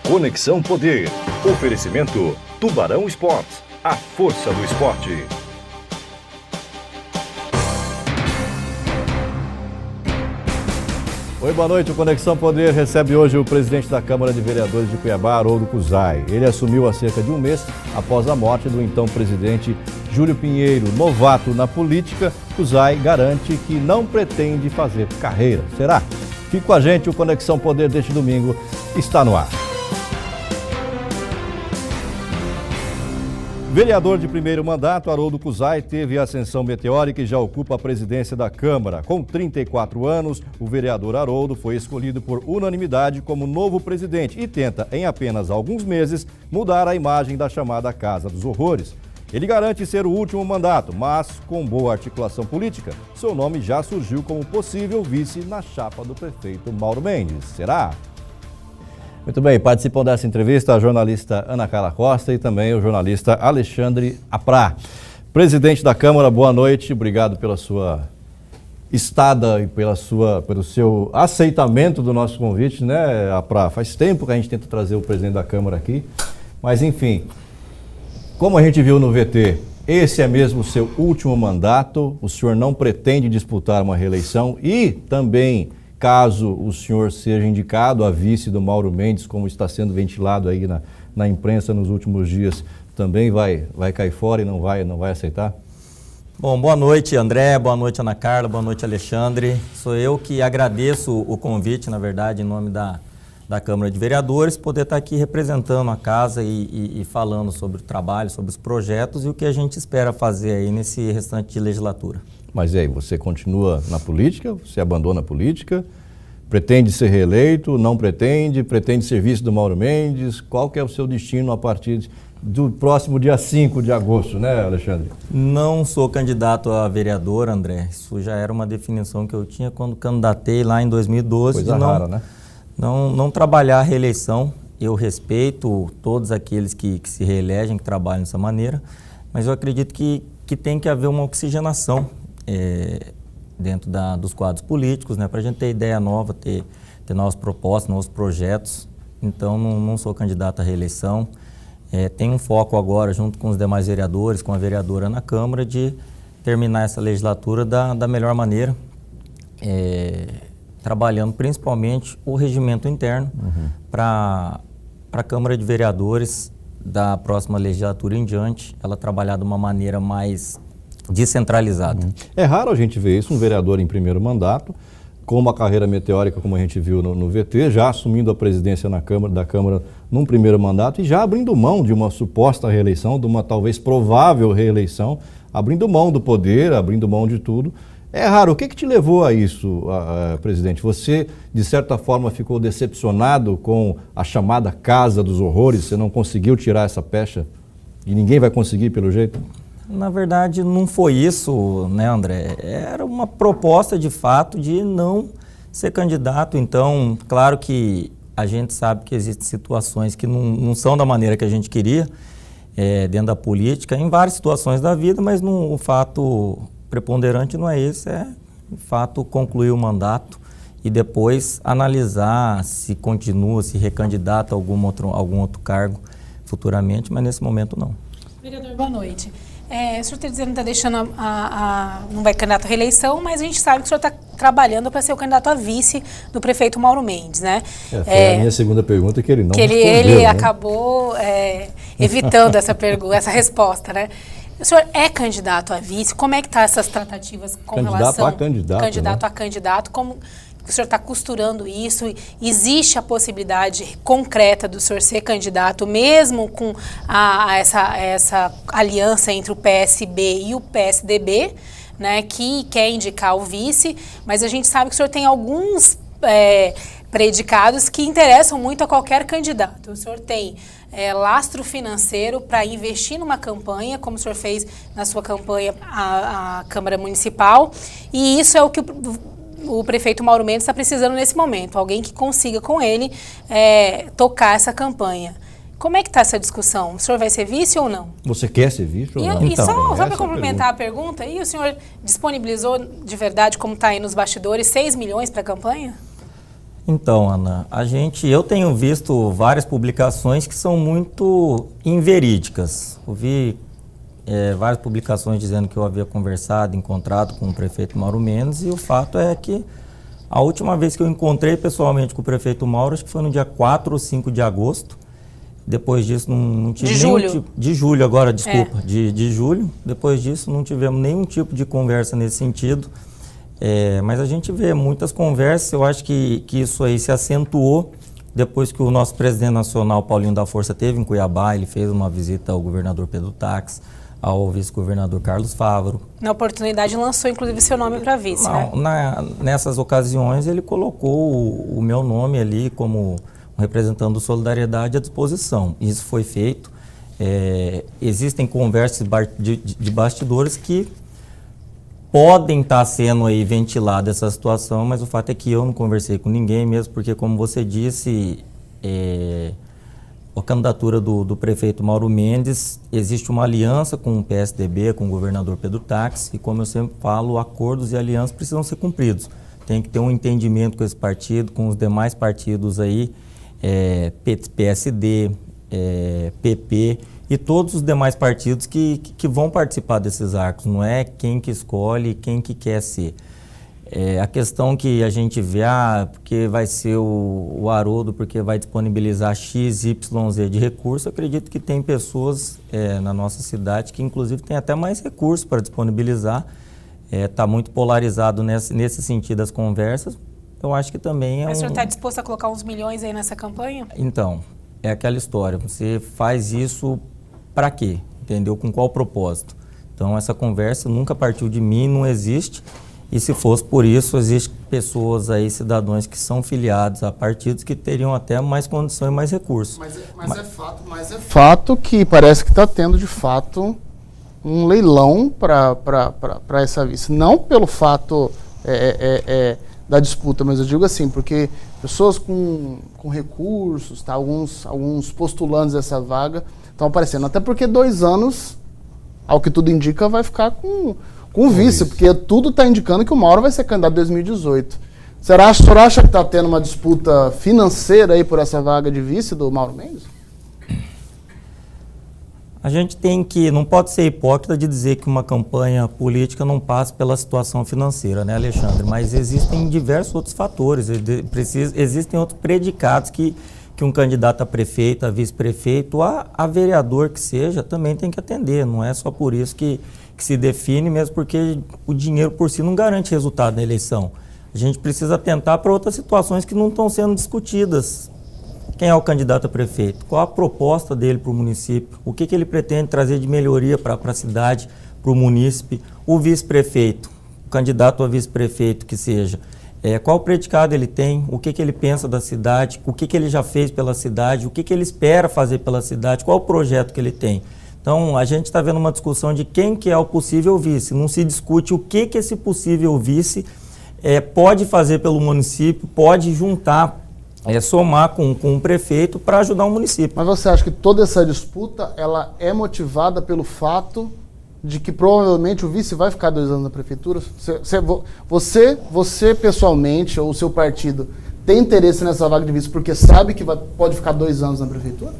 Conexão Poder. Oferecimento Tubarão Esportes. A força do esporte. Oi, boa noite. O Conexão Poder recebe hoje o presidente da Câmara de Vereadores de Cuiabá, Haroldo Cuzai. Ele assumiu há cerca de um mês após a morte do então presidente Júlio Pinheiro. Novato na política, Cuzai garante que não pretende fazer carreira. Será? Fique com a gente, o Conexão Poder deste domingo está no ar. Vereador de primeiro mandato, Haroldo Cuzai teve ascensão meteórica e já ocupa a presidência da Câmara. Com 34 anos, o vereador Haroldo foi escolhido por unanimidade como novo presidente e tenta, em apenas alguns meses, mudar a imagem da chamada Casa dos Horrores. Ele garante ser o último mandato, mas com boa articulação política, seu nome já surgiu como possível vice na chapa do prefeito Mauro Mendes. Será? Muito bem, participam dessa entrevista a jornalista Ana Carla Costa e também o jornalista Alexandre Aprá. Presidente da Câmara, boa noite, obrigado pela sua estada e pelo seu aceitamento do nosso convite, né, Aprá? Faz tempo que a gente tenta trazer o presidente da Câmara aqui, mas enfim, como a gente viu no VT, esse é mesmo o seu último mandato, o senhor não pretende disputar uma reeleição e também, caso o senhor seja indicado a vice do Mauro Mendes, como está sendo ventilado aí na imprensa nos últimos dias, também vai cair fora e não vai aceitar? Bom, boa noite, André, boa noite, Ana Carla, boa noite, Alexandre. Sou eu que agradeço o convite, na verdade, em nome da Câmara de Vereadores, poder estar aqui representando a casa e falando sobre o trabalho, sobre os projetos e o que a gente espera fazer aí nesse restante de legislatura. Mas e aí, você continua na política? Você abandona a política? Pretende ser reeleito? Não pretende? Pretende ser vice do Mauro Mendes? Qual que é o seu destino a partir do próximo dia 5 de agosto, né, Alexandre? Não sou candidato a vereador, André. Isso já era uma definição que eu tinha quando candidatei lá em 2012. Coisa rara, né? Não trabalhar a reeleição. Eu respeito todos aqueles que se reelegem, que trabalham dessa maneira, mas eu acredito que tem que haver uma oxigenação dentro dos quadros políticos, né, para a gente ter ideia nova, ter novas propostas, novos projetos. Então, não sou candidato à reeleição. Tenho um foco agora, junto com os demais vereadores, com a vereadora na Câmara, de terminar essa legislatura da melhor maneira, trabalhando principalmente o regimento interno para a Câmara de Vereadores da próxima legislatura em diante, ela trabalhar de uma maneira mais descentralizada. É raro a gente ver isso, um vereador em primeiro mandato, com uma carreira meteórica, como a gente viu no VT, já assumindo a presidência da Câmara num primeiro mandato e já abrindo mão de uma suposta reeleição, de uma talvez provável reeleição, abrindo mão do poder, abrindo mão de tudo. É raro. O que te levou a isso, presidente? Você, de certa forma, ficou decepcionado com a chamada Casa dos Horrores? Você não conseguiu tirar essa pecha? E ninguém vai conseguir, pelo jeito? Na verdade, não foi isso, né, André? Era uma proposta, de fato, de não ser candidato. Então, claro que a gente sabe que existem situações que não são da maneira que a gente queria, dentro da política, em várias situações da vida, mas o fato preponderante não é esse, de fato, concluir o mandato e depois analisar se continua, se recandidata a algum outro cargo futuramente, mas nesse momento não. Vereador, boa noite. O senhor está dizendo que está deixando não vai candidato à reeleição, mas a gente sabe que o senhor está trabalhando para ser o candidato a vice do prefeito Mauro Mendes, né? Foi a minha segunda pergunta que ele não respondeu. Ele né? acabou evitando essa resposta, né? O senhor é candidato a vice? Como é que estão essas tratativas com relação... Candidato a candidato, como o senhor está costurando isso? Existe a possibilidade concreta do senhor ser candidato, mesmo com essa aliança entre o PSB e o PSDB, né, que quer indicar o vice, mas a gente sabe que o senhor tem alguns predicados que interessam muito a qualquer candidato. O senhor tem lastro financeiro para investir numa campanha, como o senhor fez na sua campanha à Câmara Municipal, e isso é o que o prefeito Mauro Mendes está precisando nesse momento, alguém que consiga com ele tocar essa campanha. Como é que está essa discussão? O senhor vai ser vice ou não? Você quer ser vice ou não? E só para complementar a pergunta, e o senhor disponibilizou de verdade, como está aí nos bastidores, 6 milhões para a campanha? Então, Ana, eu tenho visto várias publicações que são muito inverídicas. Ouvi várias publicações dizendo que eu havia conversado, encontrado com o prefeito Mauro Mendes, e o fato é que a última vez que eu encontrei pessoalmente com o prefeito Mauro, acho que foi no dia 4 ou 5 de agosto. Depois disso não tive de julho agora, desculpa, de julho. Depois disso não tivemos nenhum tipo de conversa nesse sentido. Mas a gente vê muitas conversas, eu acho que isso aí se acentuou depois que o nosso presidente nacional, Paulinho da Força, esteve em Cuiabá. Ele fez uma visita ao governador Pedro Táxi, ao vice-governador Carlos Fávaro. Na oportunidade lançou inclusive seu nome para vice, Nessas ocasiões ele colocou o meu nome ali como representando Solidariedade à disposição. Isso foi feito. Existem conversas de bastidores que podem estar sendo aí ventilada essa situação, mas o fato é que eu não conversei com ninguém mesmo, porque, como você disse, a candidatura do prefeito Mauro Mendes, existe uma aliança com o PSDB, com o governador Pedro Táxi, e, como eu sempre falo, acordos e alianças precisam ser cumpridos. Tem que ter um entendimento com esse partido, com os demais partidos aí, PSD, PP e todos os demais partidos que vão participar desses arcos. Não é quem que escolhe, quem que quer ser. A questão que a gente vê, porque vai ser o Haroldo, porque vai disponibilizar X, Y, Z de recurso, eu acredito que tem pessoas na nossa cidade que inclusive tem até mais recursos para disponibilizar. Está muito polarizado nesse sentido as conversas. Eu acho que também Mas o senhor está disposto a colocar uns milhões aí nessa campanha? Então, é aquela história, você faz isso para quê? Entendeu? Com qual propósito? Então, essa conversa nunca partiu de mim, não existe. E se fosse por isso, existem pessoas aí, cidadãos que são filiados a partidos que teriam até mais condições e mais recursos. Mas é fato que parece que está tendo, de fato, um leilão para essa vice. Não pelo fato da disputa, mas eu digo assim, porque pessoas com recursos, tá, alguns postulantes dessa vaga estão aparecendo. Até porque 2 anos, ao que tudo indica, vai ficar com vice, porque tudo está indicando que o Mauro vai ser candidato em 2018. O senhor acha que está tendo uma disputa financeira aí por essa vaga de vice do Mauro Mendes? A gente não pode ser hipócrita de dizer que uma campanha política não passa pela situação financeira, né, Alexandre? Mas existem diversos outros fatores, existem outros predicados que um candidato a prefeito, a vice-prefeito, a vereador que seja, também tem que atender. Não é só por isso que se define, mesmo porque o dinheiro por si não garante resultado na eleição. A gente precisa atentar para outras situações que não estão sendo discutidas. Quem é o candidato a prefeito? Qual a proposta dele para o município? O que ele pretende trazer de melhoria para a cidade, para o munícipe? O vice-prefeito, o candidato a vice-prefeito que seja, qual predicado ele tem? O que ele pensa da cidade? O que ele já fez pela cidade? O que ele espera fazer pela cidade? Qual o projeto que ele tem? Então, a gente está vendo uma discussão de quem que é o possível vice. Não se discute o que esse possível vice pode fazer pelo município, pode juntar, somar com o prefeito para ajudar o município. Mas você acha que toda essa disputa ela é motivada pelo fato de que provavelmente o vice vai ficar 2 anos na prefeitura? Você pessoalmente, ou o seu partido, tem interesse nessa vaga de vice porque sabe que pode ficar 2 anos na prefeitura?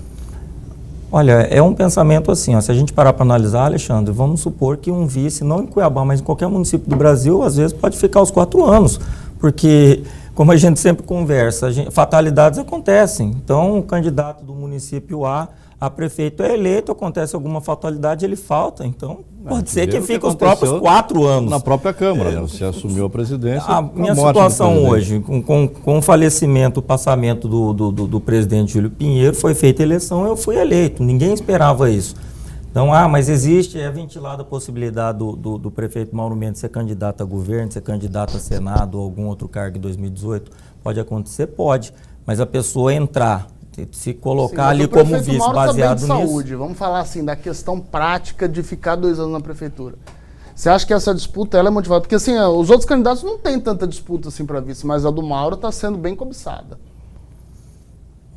Olha, é um pensamento assim, se a gente parar para analisar, Alexandre, vamos supor que um vice, não em Cuiabá, mas em qualquer município do Brasil, às vezes pode ficar os 4 anos, porque, como a gente sempre conversa, fatalidades acontecem. Então, o candidato do município a prefeito é eleito, acontece alguma fatalidade, ele falta. Então, pode ser que fique os próprios 4 anos. Na própria Câmara, né? Você assumiu a presidência. A minha situação hoje, com o falecimento, o passamento do presidente Júlio Pinheiro, foi feita a eleição, eu fui eleito. Ninguém esperava isso. Então, mas é ventilada a possibilidade do prefeito Mauro Mendes ser candidato a governo, ser candidato a Senado ou algum outro cargo em 2018? Pode acontecer? Pode. Mas a pessoa entrar, se colocar ali como vice, baseado nisso. Saúde. Vamos falar assim da questão prática de ficar 2 anos na prefeitura. Você acha que essa disputa ela é motivada? Porque assim, os outros candidatos não têm tanta disputa assim para vice, mas a do Mauro está sendo bem cobiçada.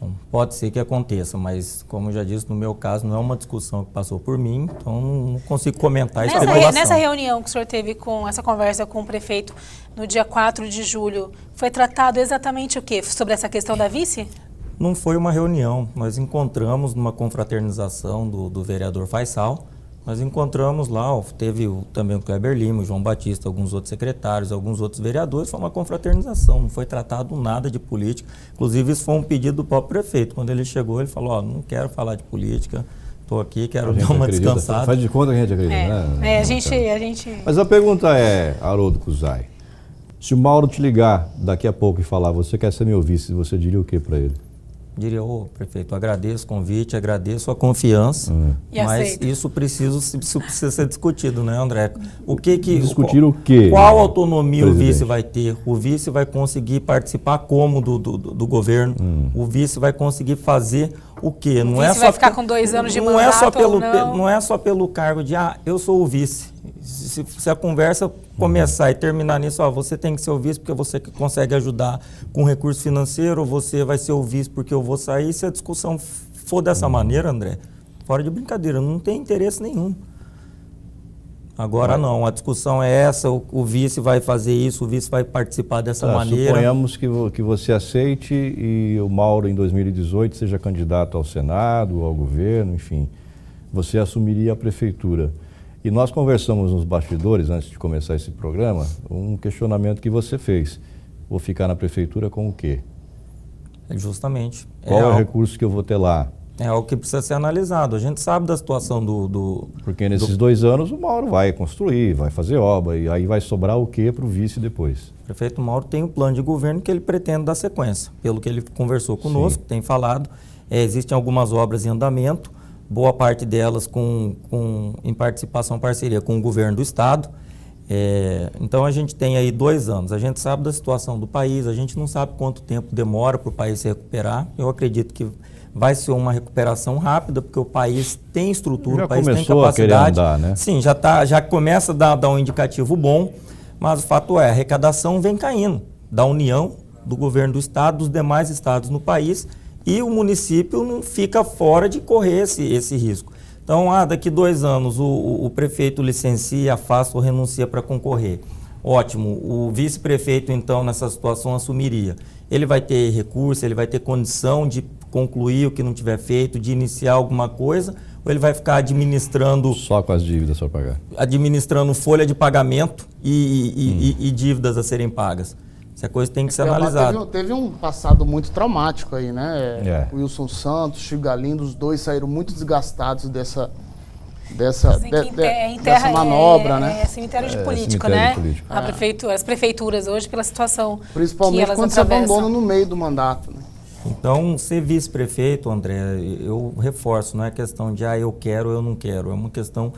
Bom, pode ser que aconteça, mas como eu já disse, no meu caso não é uma discussão que passou por mim, então não consigo comentar isso. Nessa reunião que o senhor teve essa conversa com o prefeito no dia 4 de julho, foi tratado exatamente o quê? Sobre essa questão da vice? Não foi uma reunião, nós encontramos numa confraternização do vereador Faisal, nós encontramos lá, teve também o Kleber Lima, o João Batista, alguns outros secretários, alguns outros vereadores, foi uma confraternização, não foi tratado nada de política, inclusive isso foi um pedido do próprio prefeito, quando ele chegou ele falou, não quero falar de política, estou aqui, quero dar uma descansada. Faz de conta que a gente acredita, né? A gente... Mas a pergunta é, Haroldo Cuzai, se o Mauro te ligar daqui a pouco e falar, você quer ser meu vice, você diria o que para ele? Diria, prefeito, agradeço o convite, agradeço a confiança, mas isso precisa ser discutido, né, André? Discutir o quê? Qual autonomia o vice vai ter? O vice vai conseguir participar como do governo? O vice vai conseguir fazer o quê? Não é só vai ficar com 2 anos de mandato não é só pelo cargo de, eu sou o vice. Se a conversa começar e terminar nisso, você tem que ser o vice porque você que consegue ajudar com recurso financeiro, ou você vai ser o vice porque eu vou sair. Se a discussão for dessa maneira, André, fora de brincadeira, não tem interesse nenhum. Agora não, a discussão é essa, o vice vai fazer isso, o vice vai participar dessa maneira. Suponhamos que você aceite e o Mauro em 2018 seja candidato ao Senado, ao governo, enfim, você assumiria a prefeitura. E nós conversamos nos bastidores, antes de começar esse programa, um questionamento que você fez. Vou ficar na prefeitura com o quê? Justamente. Qual é o recurso que eu vou ter lá? É algo que precisa ser analisado. A gente sabe da situação do... Porque nesses 2 anos o Mauro vai construir, vai fazer obra, e aí vai sobrar o quê para o vice depois? O prefeito Mauro tem um plano de governo que ele pretende dar sequência. Pelo que ele conversou conosco, tem falado, existem algumas obras em andamento, boa parte delas em participação, parceria com o governo do estado. Então a gente tem aí 2 anos, a gente sabe da situação do país, a gente não sabe quanto tempo demora para o país se recuperar. Eu acredito que vai ser uma recuperação rápida, porque o país tem estrutura, o país tem capacidade. A querer andar, né? Sim, já começa a dar um indicativo bom, mas o fato é, a arrecadação vem caindo da União, do governo do estado, dos demais estados no país, e o município não fica fora de correr esse risco. Então, daqui 2 anos o prefeito licencia, afasta ou renuncia para concorrer. Ótimo, o vice-prefeito, então, nessa situação assumiria. Ele vai ter recurso, ele vai ter condição de concluir o que não tiver feito, de iniciar alguma coisa, ou ele vai ficar administrando... Só com as dívidas para pagar. Administrando folha de pagamento e dívidas a serem pagas. Essa coisa tem que ser analisada. Teve um passado muito traumático aí, né? Wilson Santos, Chico Galindo, os 2 saíram muito desgastados dessa manobra, né? É cemitério de político, né? As prefeituras hoje, pela situação principalmente que elas quando atravessam. se abandona no meio do mandato, né? Então, ser vice-prefeito, André, eu reforço, não é questão de eu quero ou eu não quero, é uma questão,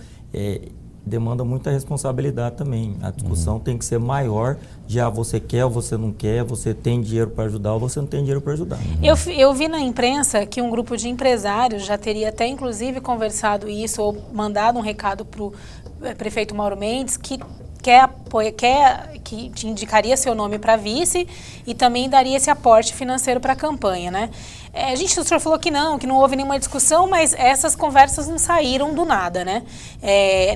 demanda muita responsabilidade também. A discussão tem que ser maior de você quer ou você não quer, você tem dinheiro para ajudar ou você não tem dinheiro para ajudar. Eu vi na imprensa que um grupo de empresários já teria até inclusive conversado isso ou mandado um recado para o prefeito Mauro Mendes que te indicaria seu nome para vice e também daria esse aporte financeiro para a campanha, né? O senhor falou que não houve nenhuma discussão, mas essas conversas não saíram do nada, né?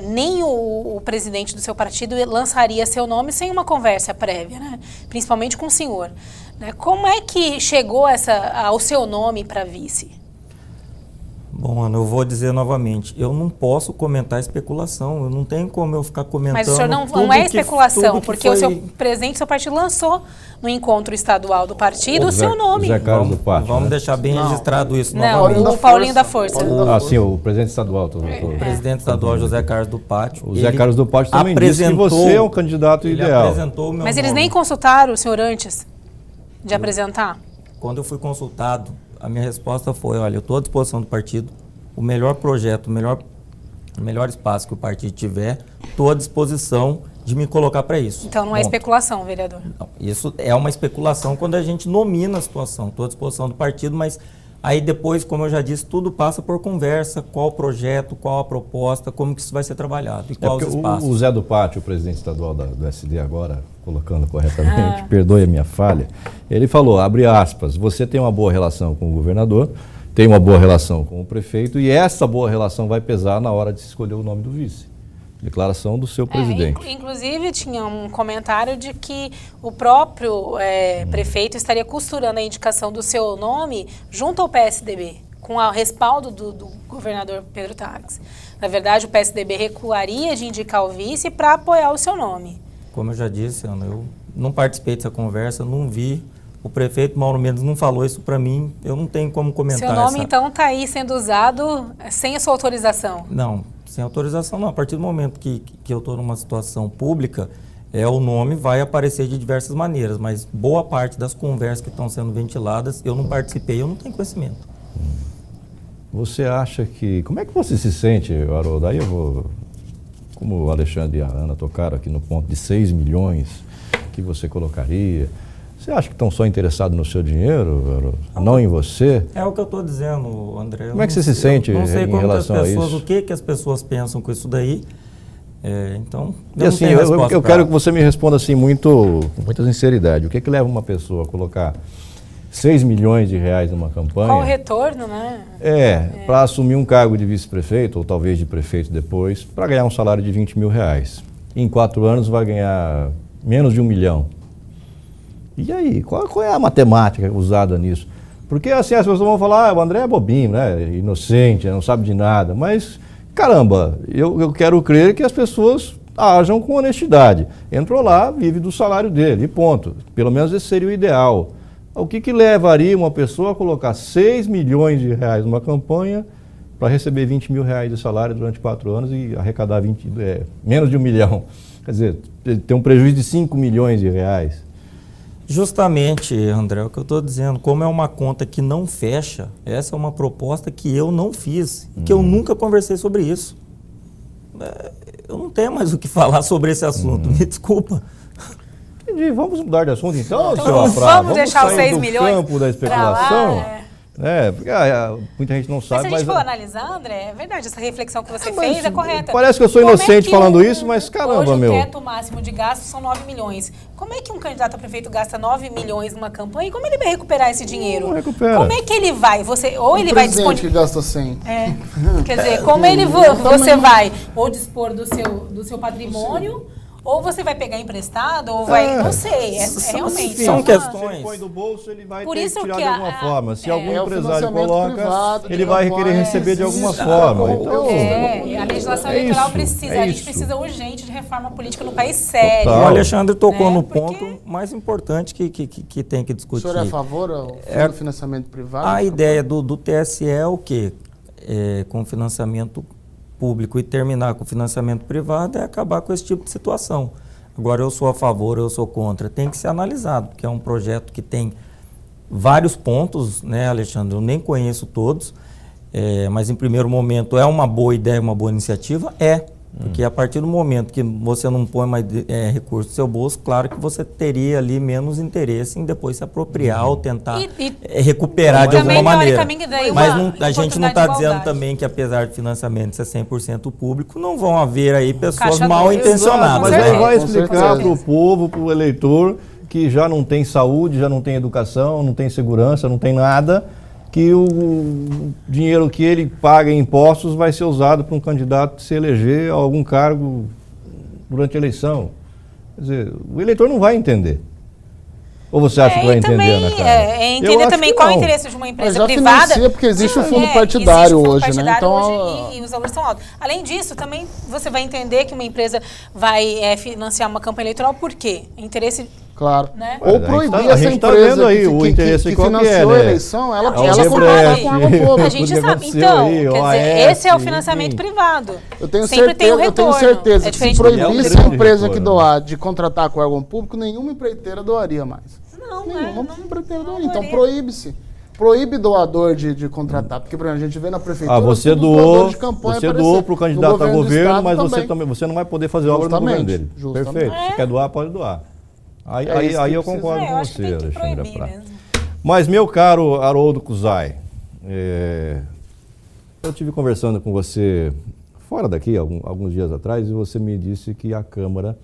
Nem o presidente do seu partido lançaria seu nome sem uma conversa prévia, né? Principalmente com o senhor. Né? Como é que chegou ao seu nome para vice? Bom, Ana, eu vou dizer novamente, eu não posso comentar especulação, eu não tenho como eu ficar comentando. Mas o senhor não é especulação, porque o seu presidente do seu partido lançou no encontro estadual do partido o seu nome. Zé Carlos do Pátio. Vamos deixar bem registrado isso novamente. Não, o Paulinho da Força. Sim, o presidente estadual. O presidente estadual José Carlos do Pátio. O Zé Carlos do Pátio também disse que você é um candidato ideal. Mas eles nem consultaram o senhor antes de apresentar? Quando eu fui consultado, a minha resposta foi, olha, eu estou à disposição do partido, o melhor projeto, o melhor espaço que o partido tiver, estou à disposição de me colocar para isso. Então não é especulação, vereador? Não, isso é uma especulação quando a gente nomina a situação. Estou à disposição do partido, mas Aí depois, como eu já disse, tudo passa por conversa, qual o projeto, qual a proposta, como que isso vai ser trabalhado e quais os espaços. O Zé do Pátio, o presidente estadual do SD agora, colocando corretamente, perdoe a minha falha, ele falou, abre aspas, você tem uma boa relação com o governador, tem uma boa relação com o prefeito e essa boa relação vai pesar na hora de se escolher o nome do vice. Declaração do seu presidente. Inclusive, tinha um comentário de que o próprio prefeito estaria costurando a indicação do seu nome junto ao PSDB, com o respaldo do governador Pedro Taques. Na verdade, o PSDB recuaria de indicar o vice para apoiar o seu nome. Como eu já disse, Ana, eu não participei dessa conversa, não vi. O prefeito Mauro Mendes não falou isso para mim, eu não tenho como comentar. Seu nome, então, está aí sendo usado sem a sua autorização? Não, sem autorização não. A partir do momento que eu estou numa situação pública, o nome vai aparecer de diversas maneiras, mas boa parte das conversas que estão sendo ventiladas, eu não participei, eu não tenho conhecimento. Você acha que... Como é que você se sente, Haroldo? Aí eu vou... Como o Alexandre e a Ana tocaram aqui no ponto de 6 milhões que você colocaria... Você acha que estão só interessados no seu dinheiro, não em você? É o que eu estou dizendo, André. Como é que você se sente não sei em como relação as pessoas, a isso? O que as pessoas pensam com isso daí. Então, e assim, eu quero que você me responda assim, com muita sinceridade. O que leva uma pessoa a colocar 6 milhões de reais numa campanha? Qual o retorno, né? Para assumir um cargo de vice-prefeito, ou talvez de prefeito depois, para ganhar um salário de 20 mil reais. Em 4 anos vai ganhar menos de 1 milhão. E aí, qual é a matemática usada nisso? Porque assim as pessoas vão falar, o André é bobinho, né? Inocente, não sabe de nada. Mas, caramba, eu quero crer que as pessoas ajam com honestidade. Entrou lá, vive do salário dele, e ponto. Pelo menos esse seria o ideal. O que levaria uma pessoa a colocar 6 milhões de reais numa campanha para receber 20 mil reais de salário durante 4 anos e arrecadar menos de 1 milhão? Quer dizer, ter um prejuízo de 5 milhões de reais. Justamente, André, o que eu estou dizendo, como é uma conta que não fecha, essa é uma proposta que eu não fiz, que eu nunca conversei sobre isso. Eu não tenho mais o que falar sobre esse assunto, me desculpa. Entendi, vamos mudar de assunto então, então senhor Afra? Vamos deixar os 6 milhões campo da especulação. lá, porque muita gente não sabe. Mas se a gente for analisar, André, é verdade, essa reflexão que você fez é correta. Parece que eu sou inocente falando isso, mas caramba, hoje o teto máximo de gasto são 9 milhões. Como é que um candidato a prefeito gasta 9 milhões numa campanha e como ele vai recuperar esse dinheiro? Não recupera. Como é que ele vai? Ou ele vai disponibilizar... que gasta 100. Quer dizer, como você vai ou dispor do seu patrimônio... Ou você vai pegar emprestado, ou vai... Não sei, realmente... São questões. Se ele põe do bolso, ele vai Por ter isso que tirar que de alguma forma. Se algum empresário coloca, ele vai querer receber de alguma forma. Então, a legislação eleitoral precisa... A gente precisa urgente de reforma política no país sério. O Alexandre tocou no ponto mais importante que tem que discutir. O senhor é a favor do financiamento privado? A ideia do TSE é o quê? Com financiamento público e terminar com financiamento privado é acabar com esse tipo de situação. Agora, eu sou a favor, eu sou contra, tem que ser analisado, porque é um projeto que tem vários pontos, né, Alexandre? Eu nem conheço todos, mas em primeiro momento é uma boa ideia, uma boa iniciativa? Porque a partir do momento que você não põe mais recurso no seu bolso, claro que você teria ali menos interesse em depois se apropriar ou tentar recuperar de alguma maneira. Mas a gente não está dizendo também que apesar de financiamento ser 100% público, não vão haver aí pessoas mal intencionadas. Mas aí vai explicar para o povo, para o eleitor, que já não tem saúde, já não tem educação, não tem segurança, não tem nada, que o dinheiro que ele paga em impostos vai ser usado para um candidato se eleger a algum cargo durante a eleição. Quer dizer, o eleitor não vai entender. Ou você acha que vai entender, Ana Clara? Entender também qual é o interesse de uma empresa privada. Porque existe o fundo partidário hoje, né? Então, e os valores são altos. Além disso, também você vai entender que uma empresa vai financiar uma campanha eleitoral por quê? Interesse... Claro. Né? Ou proibir essa empresa que financiou a eleição, ela contratar com água pública. A gente sabe. Então, quer dizer, esse é o financiamento privado. Sempre tem o retorno. Eu tenho certeza que se proibisse a empresa que doar de contratar com órgão público, nenhuma empreiteira doaria mais. Nenhuma empreiteira doaria. Então proíbe-se. Proíbe doador de contratar, porque por exemplo, a gente vê na prefeitura você doou para o candidato a governo, mas você não vai poder fazer obra no governo dele. Perfeito. Se quer doar, pode doar. Aí eu concordo com você, Alexandre Afra. Mas, meu caro Haroldo Cuzai, eu tive conversando com você fora daqui, alguns dias atrás, e você me disse que a Câmara,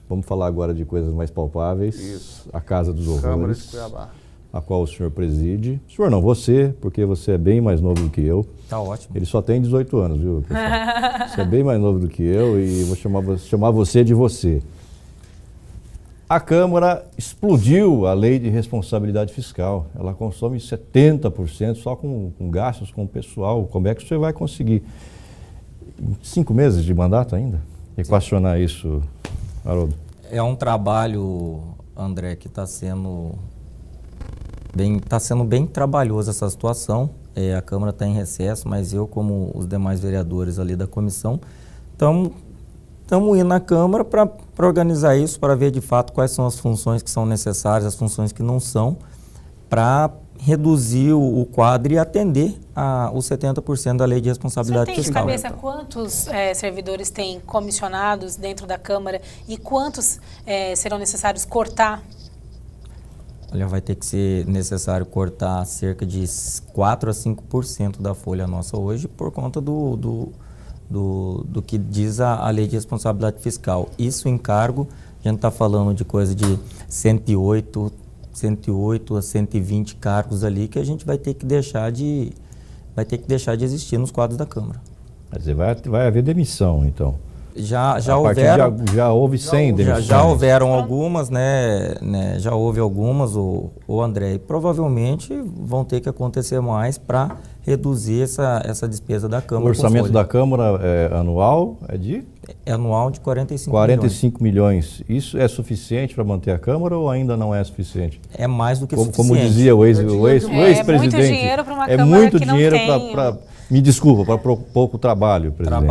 vamos falar agora de coisas mais palpáveis, isso. A Casa dos Horrores, de Cuiabá, a qual o senhor preside. O senhor não, você, porque você é bem mais novo do que eu. Tá ótimo. Ele só tem 18 anos, viu, pessoal? Você é bem mais novo do que eu e vou chamar você de você. A Câmara explodiu a lei de responsabilidade fiscal. Ela consome 70% só com gastos com o pessoal. Como é que você vai conseguir, em 5 meses de mandato ainda, equacionar isso, Haroldo? É um trabalho, André, que está sendo bem trabalhoso essa situação. A Câmara está em recesso, mas eu, como os demais vereadores ali da comissão, estamos indo na Câmara para organizar isso, para ver de fato quais são as funções que são necessárias, as funções que não são, para reduzir o quadro e atender os 70% da lei de responsabilidade fiscal. Você tem de cabeça quantos servidores têm comissionados dentro da Câmara e quantos serão necessários cortar? Olha, vai ter que ser necessário cortar cerca de 4 a 5% da folha nossa hoje por conta do que diz a lei de responsabilidade fiscal. Isso em cargo, a gente está falando de coisa de 108 a 120 cargos ali que a gente vai ter que deixar de existir nos quadros da Câmara. Quer dizer, vai haver demissão, então. Já houve 100 demissões. Já houveram algumas, né? Já houve algumas, o André, e provavelmente vão ter que acontecer mais para reduzir essa despesa da Câmara. O orçamento da Câmara anual é anual de 45 milhões. Isso é suficiente para manter a Câmara ou ainda não é suficiente? É mais do que suficiente. Como dizia o ex-presidente. É muito dinheiro para uma Câmara muito que não dinheiro tem... me desculpa, para pouco trabalho, presidente.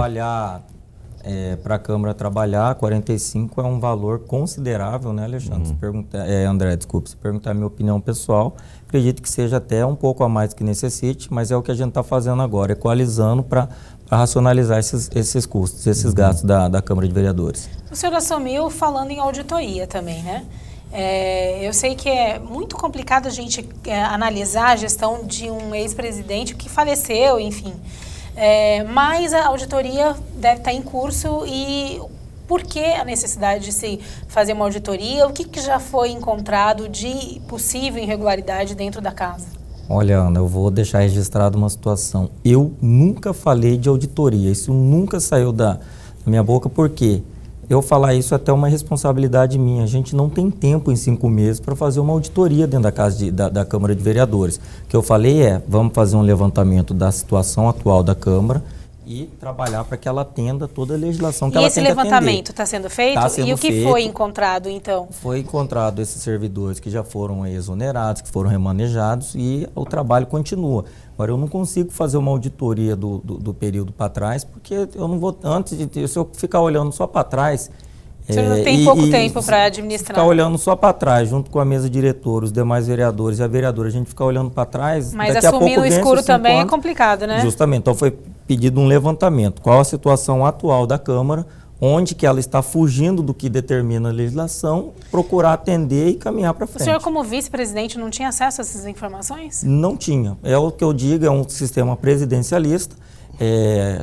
Para a Câmara trabalhar, 45 é um valor considerável, né, Alexandre? André, desculpe, se perguntar a minha opinião pessoal, acredito que seja até um pouco a mais que necessite, mas é o que a gente está fazendo agora, equalizando para racionalizar esses custos, esses gastos da Câmara de Vereadores. O senhor assumiu falando em auditoria também, né? Eu sei que é muito complicado a gente analisar a gestão de um ex-presidente que faleceu, enfim... mas a auditoria deve estar em curso e por que a necessidade de se fazer uma auditoria? O que já foi encontrado de possível irregularidade dentro da casa? Olha, Ana, eu vou deixar registrado uma situação. Eu nunca falei de auditoria, isso nunca saiu da minha boca, porque eu falar isso é até uma responsabilidade minha. A gente não tem tempo em 5 meses para fazer uma auditoria dentro da casa da Câmara de Vereadores. O que eu falei vamos fazer um levantamento da situação atual da Câmara e trabalhar para que ela atenda toda a legislação que ela tem que atender. E esse levantamento está sendo feito? Tá sendo e o que feito, foi encontrado, então? Foi encontrado esses servidores que já foram exonerados, que foram remanejados e o trabalho continua. Agora, eu não consigo fazer uma auditoria do período para trás, porque eu não vou, se eu ficar olhando só para trás... Você não tem pouco tempo para administrar. Ficar olhando só para trás, junto com a mesa diretora, os demais vereadores e a vereadora, a gente ficar olhando para trás... Mas assumir no escuro também é complicado, né? Justamente, então foi pedido um levantamento. Qual a situação atual da Câmara, onde que ela está fugindo do que determina a legislação, procurar atender e caminhar para frente. O senhor, como vice-presidente, não tinha acesso a essas informações? Não tinha. É o que eu digo, é um sistema presidencialista.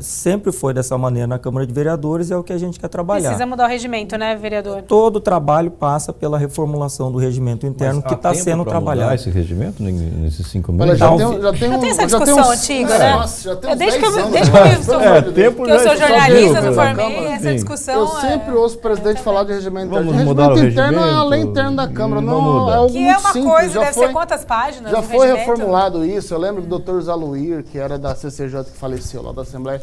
Sempre foi dessa maneira na Câmara de Vereadores e é o que a gente quer trabalhar. Precisa mudar o regimento, né, vereador? Todo o trabalho passa pela reformulação do regimento interno que está sendo trabalhado. Esse regimento nesses 5 meses? Já tem essa discussão antiga, né? Nossa, já tem desde que eu sou jornalista, eu formei essa discussão. Eu sempre ouço o presidente falar de regimento interno. Regimento interno é a lei interna da Câmara, não é algo que muito é uma simples. coisa, deve ser quantas páginas? Já foi reformulado isso. Eu lembro que o Dr. Zaluir, que era da CCJ, que faleceu lá da Assembleia,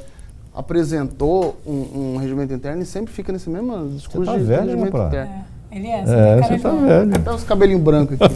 apresentou um regimento interno e sempre fica nesse mesmo discurso de regimento interno. Ele é, você tá velho. Até os cabelinhos brancos aqui.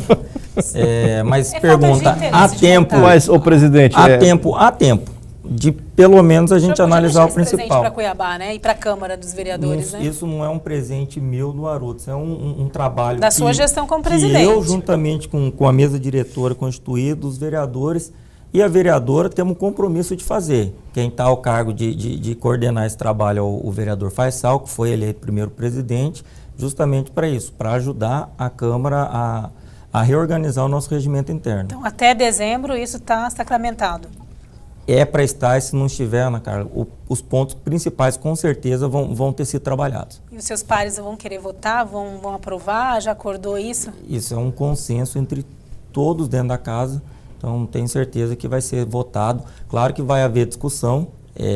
Mas pergunta, há tempo... Mas, ô presidente... Há tempo de pelo menos a gente analisar o principal. Presente para Cuiabá, né? E para a Câmara dos Vereadores, né? Isso não é um presente meu do Haroldo, isso é um trabalho da sua gestão como presidente. Eu, juntamente com a mesa diretora constituída, os vereadores e a vereadora, temos um compromisso de fazer. Quem está ao cargo de coordenar esse trabalho é o vereador Faisal, que foi eleito primeiro presidente, justamente para isso, para ajudar a Câmara a a reorganizar o nosso regimento interno. Então, até dezembro isso está sacramentado? É para estar, e se não estiver, Ana Carla, os pontos principais com certeza vão ter sido trabalhados. E os seus pares vão querer votar, vão aprovar? Já acordou isso? Isso é um consenso entre todos dentro da casa, então tenho certeza que vai ser votado. Claro que vai haver discussão,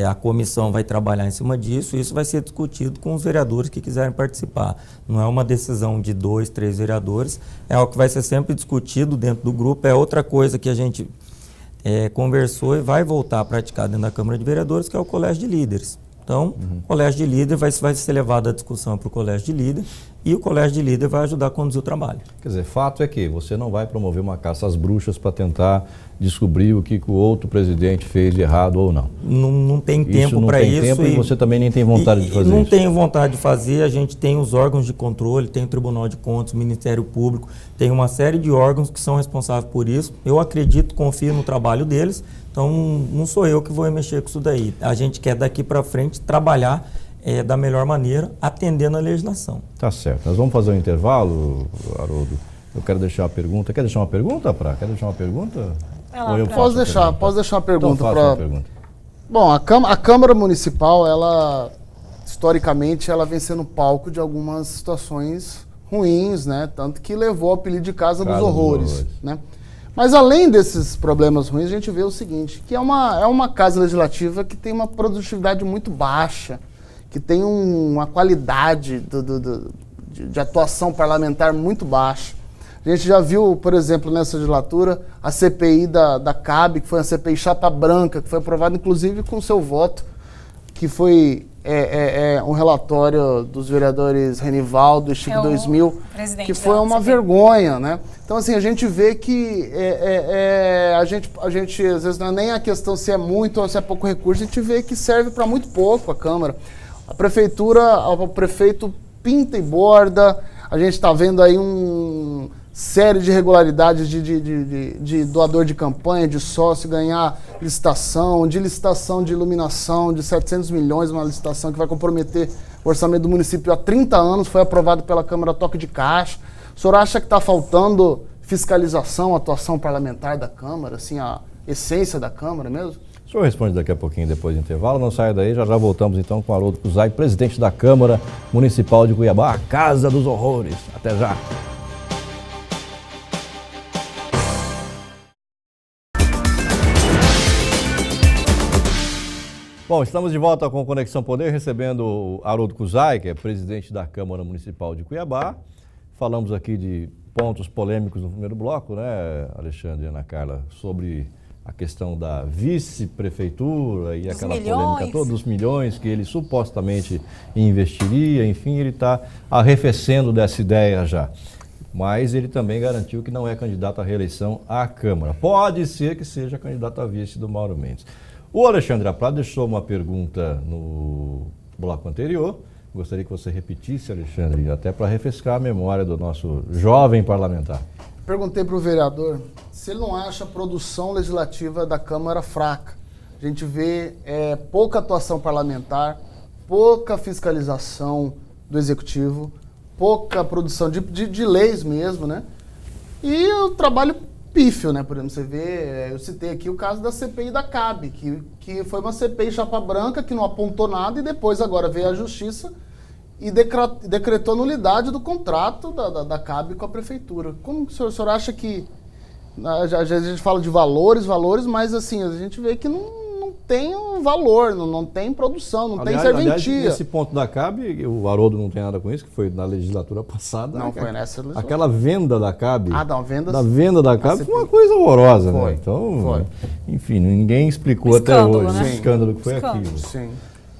a comissão vai trabalhar em cima disso, e isso vai ser discutido com os vereadores que quiserem participar. Não é uma decisão de 2, 3 vereadores, é algo que vai ser sempre discutido dentro do grupo. É outra coisa que a gente conversou e vai voltar a praticar dentro da Câmara de Vereadores, que é o Colégio de Líderes. Então, o Colégio de Líder vai ser levado a discussão para o Colégio de Líder, e o Colégio de Líder vai ajudar a conduzir o trabalho. Quer dizer, fato é que você não vai promover uma caça às bruxas para tentar descobrir o que o outro presidente fez de errado ou não. Não tem tempo para isso. Tempo, e você também nem tem vontade de fazer isso. Não tenho vontade de fazer. A gente tem os órgãos de controle, tem o Tribunal de Contas, o Ministério Público, tem uma série de órgãos que são responsáveis por isso. Eu acredito, confio no trabalho deles, então não sou eu que vou mexer com isso daí. A gente quer daqui para frente trabalhar da melhor maneira, atendendo a legislação. Tá certo. Nós vamos fazer um intervalo, Haroldo. Eu quero deixar uma pergunta. Quer deixar uma pergunta, Pra? Quer deixar uma pergunta? Posso deixar uma pergunta. Então, faça uma pergunta. Bom, a Câmara Municipal, ela, historicamente, ela vem sendo palco de algumas situações ruins, né? Tanto que levou ao apelido de Casa dos Horrores, né? Mas além desses problemas ruins, a gente vê o seguinte, que é uma casa legislativa que tem uma produtividade muito baixa, que tem uma qualidade de atuação parlamentar muito baixa. A gente já viu, por exemplo, nessa legislatura, a CPI da CAB, que foi uma CPI chapa branca, que foi aprovada inclusive com seu voto, que foi um relatório dos vereadores Renivaldo e Chico 2000, que foi uma vergonha, né? Então, assim, a gente vê que a gente, às vezes, não é nem a questão se é muito ou se é pouco recurso, a gente vê que serve para muito pouco a Câmara. A prefeitura, o prefeito pinta e borda, a gente está vendo aí série de irregularidades de doador de campanha, de sócio, ganhar licitação de iluminação, de 700 milhões, uma licitação que vai comprometer o orçamento do município há 30 anos, foi aprovado pela Câmara Toque de Caixa. O senhor acha que está faltando fiscalização, atuação parlamentar da Câmara, assim, a essência da Câmara mesmo? O senhor responde daqui a pouquinho, depois do intervalo. Não saia daí, já voltamos então com o Haroldo Cuzai, presidente da Câmara Municipal de Cuiabá, a Casa dos Horrores. Até já! Bom, estamos de volta com Conexão Poder, recebendo o Haroldo Cuzai, que é presidente da Câmara Municipal de Cuiabá. Falamos aqui de pontos polêmicos no primeiro bloco, né, Alexandre e Ana Carla, sobre a questão da vice-prefeitura e aquela polêmica toda, dos milhões que ele supostamente investiria, enfim, ele está arrefecendo dessa ideia já. Mas ele também garantiu que não é candidato à reeleição à Câmara. Pode ser que seja candidato a vice do Mauro Mendes. O Alexandre Aprado deixou uma pergunta no bloco anterior. Gostaria que você repetisse, Alexandre, até para refrescar a memória do nosso jovem parlamentar. Perguntei para o vereador se ele não acha a produção legislativa da Câmara fraca. A gente vê pouca atuação parlamentar, pouca fiscalização do Executivo, pouca produção de leis mesmo, né? E o trabalho pífio, né? Por exemplo, você vê, eu citei aqui o caso da CPI da CAB, que foi uma CPI chapa branca, que não apontou nada, e depois agora veio a Justiça e decretou nulidade do contrato da CAB com a Prefeitura. Como o senhor acha que... A gente fala de valores, mas assim, a gente vê que não tem valor, não tem produção, não tem serventia. Aliás, nesse ponto da CAB, o Haroldo não tem nada com isso, que foi na legislatura passada. Não, foi nessa legislatura. Aquela venda da CAB. Da venda da CAB foi uma coisa horrorosa, foi, né? Então, foi. Enfim, ninguém explicou até hoje o escândalo que foi aquilo. Sim.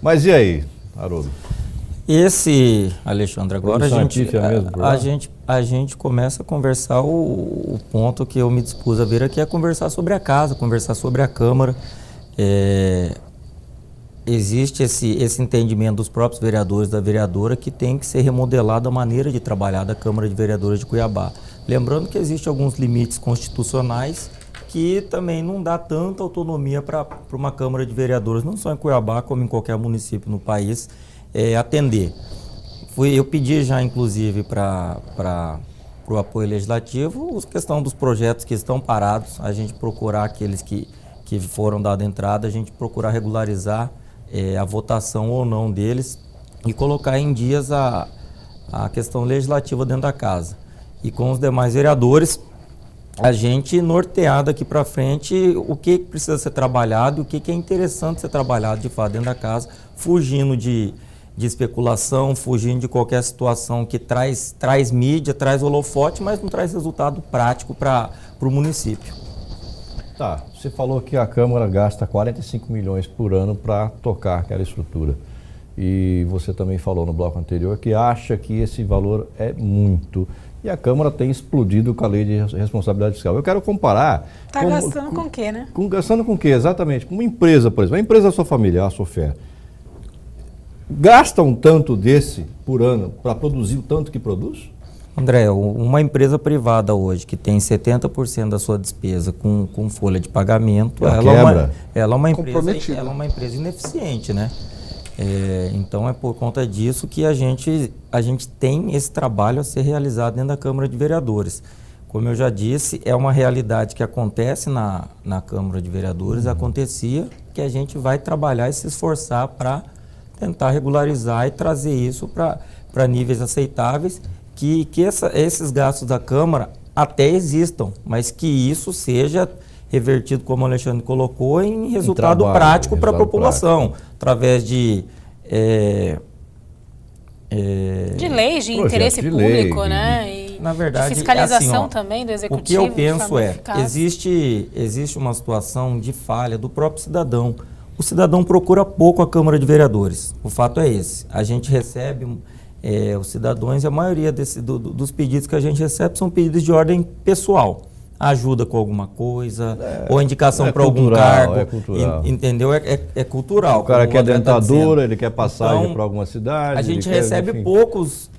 Mas e aí, Haroldo? Esse, Alexandre, agora a gente começa a conversar o ponto que eu me dispus a vir aqui, é conversar sobre a casa, conversar sobre a Câmara. Existe esse entendimento dos próprios vereadores, da vereadora, que tem que ser remodelada a maneira de trabalhar da Câmara de Vereadores de Cuiabá. Lembrando que existem alguns limites constitucionais que também não dá tanta autonomia para uma Câmara de Vereadores, não só em Cuiabá, como em qualquer município no país, atender. Eu pedi já, inclusive, para o apoio legislativo, a questão dos projetos que estão parados, a gente procurar aqueles que foram dados entrada, a gente procurar regularizar a votação ou não deles e colocar em dias a questão legislativa dentro da casa. E com os demais vereadores, a gente nortear daqui para frente o que precisa ser trabalhado e o que é interessante ser trabalhado de fato dentro da casa, fugindo de especulação, fugindo de qualquer situação que traz mídia, traz holofote, mas não traz resultado prático para o município. Tá, você falou que a Câmara gasta 45 milhões por ano para tocar aquela estrutura. E você também falou no bloco anterior que acha que esse valor é muito. E a Câmara tem explodido com a lei de responsabilidade fiscal. Eu quero comparar... Está gastando com o quê, né? Gastando com o quê, exatamente? Com uma empresa, por exemplo. A empresa da sua família, a Sofer, gasta um tanto desse por ano para produzir o tanto que produz? André, uma empresa privada hoje que tem 70% da sua despesa com folha de pagamento, ela é uma empresa ineficiente, né? Então é por conta disso que a gente tem esse trabalho a ser realizado dentro da Câmara de Vereadores. Como eu já disse, é uma realidade que acontece na Câmara de Vereadores, acontecia, que a gente vai trabalhar e se esforçar para tentar regularizar e trazer isso para níveis aceitáveis, que esses gastos da Câmara até existam, mas que isso seja revertido, como o Alexandre colocou, em resultado prático para a população, através de leis de interesse público, né? E na verdade, de fiscalização assim, também do executivo. O que eu penso existe uma situação de falha do próprio cidadão. O cidadão procura pouco a Câmara de Vereadores. O fato é esse. A gente recebe, os cidadãos, e a maioria dos pedidos que a gente recebe são pedidos de ordem pessoal. Ajuda com alguma coisa, ou indicação para algum cargo. É cultural. Entendeu? É cultural. O cara quer dentadura, ele quer passagem para alguma cidade. A gente recebe poucos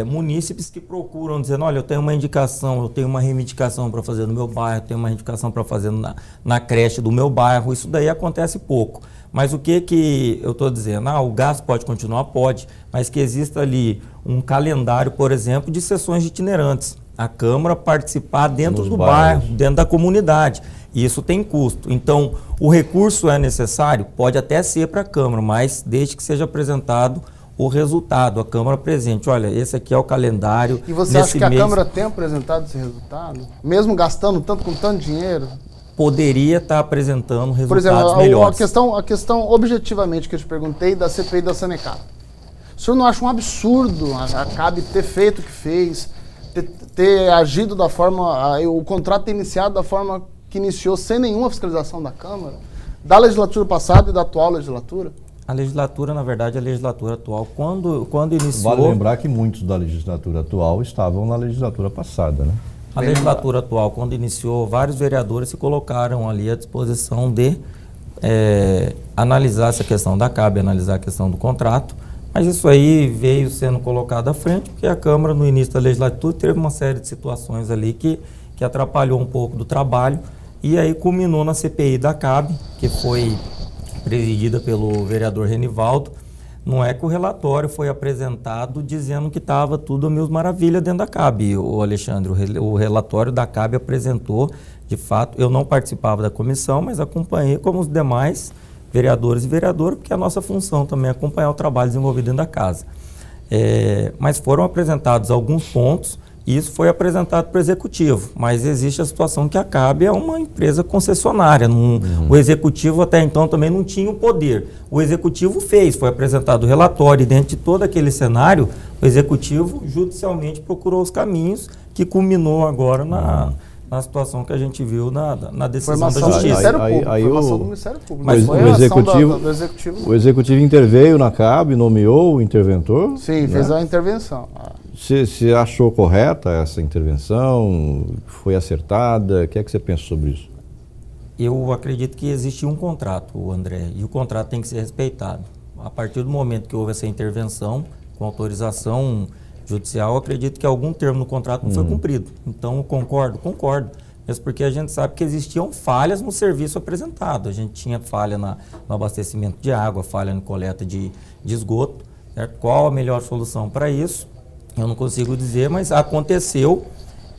munícipes que procuram dizendo, olha, eu tenho uma indicação, eu tenho uma reivindicação para fazer no meu bairro, eu tenho uma reivindicação para fazer na creche do meu bairro. Isso daí acontece pouco. Mas o que eu estou dizendo? O gasto pode continuar? Pode, mas que exista ali um calendário, por exemplo, de sessões de itinerantes. A Câmara participar dentro do bairro, dentro da comunidade. E isso tem custo. Então, o recurso é necessário? Pode até ser para a Câmara, mas desde que seja apresentado o resultado, a Câmara presente. Olha, esse aqui é o calendário. E você acha que a Câmara tem apresentado esse resultado? Mesmo gastando tanto com tanto dinheiro? Poderia estar apresentando resultados melhores. Por exemplo, a questão objetivamente que eu te perguntei da CPI da Sanepar. O senhor não acha um absurdo a CAB ter feito o que fez, ter agido da forma, o contrato ter iniciado da forma que iniciou, sem nenhuma fiscalização da Câmara, da legislatura passada e da atual legislatura? A legislatura, na verdade, a legislatura atual, quando iniciou... Vale lembrar que muitos da legislatura atual estavam na legislatura passada, né? A legislatura atual, quando iniciou, vários vereadores se colocaram ali à disposição de analisar essa questão da CAB, analisar a questão do contrato, mas isso aí veio sendo colocado à frente, porque a Câmara, no início da legislatura, teve uma série de situações ali que atrapalhou um pouco do trabalho, e aí culminou na CPI da CAB, que foi presidida pelo vereador Renivaldo. Não é que o relatório foi apresentado dizendo que estava tudo a mil maravilhas dentro da CAB, o Alexandre. O relatório da CAB apresentou, de fato, eu não participava da comissão, mas acompanhei como os demais vereadores e vereadoras, porque a nossa função também é acompanhar o trabalho desenvolvido dentro da casa. Mas foram apresentados alguns pontos, e isso foi apresentado para o Executivo, mas existe a situação que a CAB é uma empresa concessionária. O Executivo até então também não tinha o poder. O Executivo foi apresentado o relatório, e dentro de todo aquele cenário, o Executivo judicialmente procurou os caminhos, que culminou agora na situação que a gente viu na decisão da Justiça. Formação do Ministério Público. Mas o Executivo interveio na CAB, nomeou o interventor? Sim, fez a intervenção. Você achou correta essa intervenção? Foi acertada? O que é que você pensa sobre isso? Eu acredito que existe um contrato, André, e o contrato tem que ser respeitado. A partir do momento que houve essa intervenção, com autorização judicial, eu acredito que algum termo no contrato não foi cumprido. Então, eu concordo. Mesmo porque a gente sabe que existiam falhas no serviço apresentado. A gente tinha falha no abastecimento de água, falha na coleta de esgoto. Certo? Qual a melhor solução para isso? Eu não consigo dizer, mas aconteceu,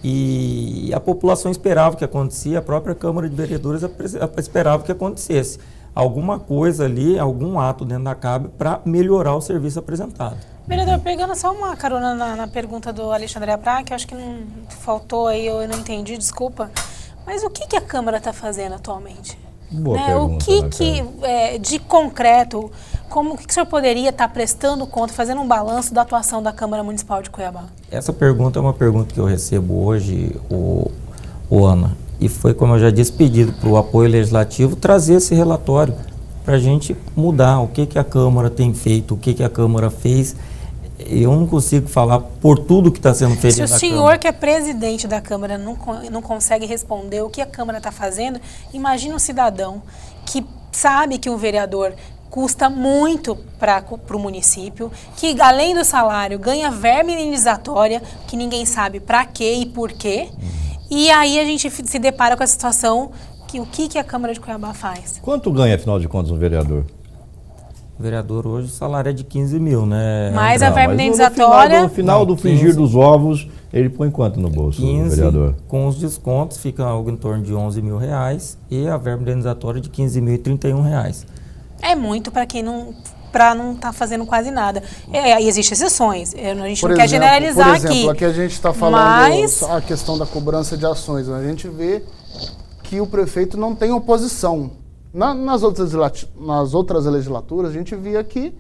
E a população esperava que acontecia, a própria Câmara de Vereadores esperava que acontecesse alguma coisa ali, algum ato dentro da CAB para melhorar o serviço apresentado. Vereador, pegando só uma carona na pergunta do Alexandre Aprá, que eu acho que não faltou aí, eu não entendi, desculpa. Mas o que a Câmara está fazendo atualmente? Boa pergunta, o que de concreto, como que o senhor poderia estar prestando conta, fazendo um balanço da atuação da Câmara Municipal de Cuiabá? Essa pergunta é uma pergunta que eu recebo hoje, Ana, e foi, como eu já disse, pedido para o apoio legislativo trazer esse relatório para a gente mudar o que a Câmara tem feito, o que a Câmara fez. Eu não consigo falar por tudo que está sendo feito na Câmara. Se o senhor, que é presidente da Câmara, não consegue responder o que a Câmara está fazendo, imagina um cidadão que sabe que um vereador custa muito para o município, que além do salário ganha verba indenizatória, que ninguém sabe para quê e por quê, e aí a gente se depara com a situação que o que a Câmara de Cuiabá faz? Quanto ganha, afinal de contas, um vereador? O vereador hoje, o salário é de 15 mil, né? Mais a verba indenizatória... No final do frigir dos ovos, ele põe quanto no bolso, 15, o vereador? Com os descontos, fica algo em torno de 11 mil reais e a verba indenizatória de 15.031 reais. É muito para quem não está fazendo quase nada. E existem exceções, a gente não quer generalizar aqui. Por exemplo, aqui a gente está falando a questão da cobrança de ações. A gente vê que o prefeito não tem oposição. Nas outras legislaturas, a gente via que,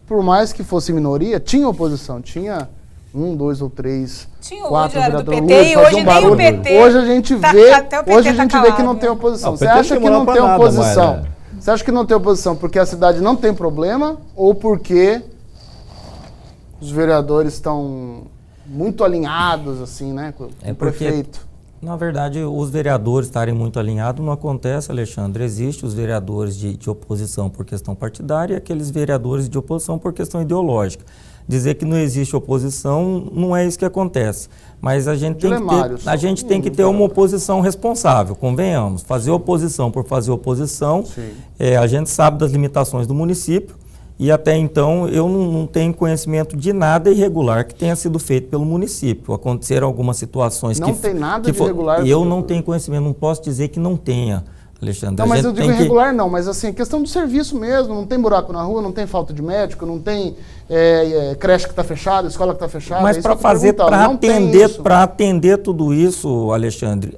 por mais que fosse minoria, tinha oposição, tinha 1, 2 ou 3, 4 vereadores. PT, e hoje nem o PT. Hoje a gente vê, que não tem oposição. Você acha que não tem oposição? Você acha que não tem oposição porque a cidade não tem problema ou porque os vereadores estão muito alinhados, assim, né, com o prefeito? Na verdade, os vereadores estarem muito alinhados não acontece, Alexandre. Existem os vereadores de oposição por questão partidária e aqueles vereadores de oposição por questão ideológica. Dizer que não existe oposição não é isso que acontece. Mas a gente tem que ter uma oposição responsável, convenhamos. Fazer oposição por fazer oposição, a gente sabe das limitações do município. E até então eu não tenho conhecimento de nada irregular que tenha sido feito pelo município. Aconteceram algumas situações que... Não tem nada de irregular? Eu não tenho conhecimento, não posso dizer que não tenha, Alexandre. Não, mas eu digo irregular não, mas assim, questão do serviço mesmo, não tem buraco na rua, não tem falta de médico, não tem creche que está fechada, escola que está fechada. Mas para atender tudo isso, Alexandre,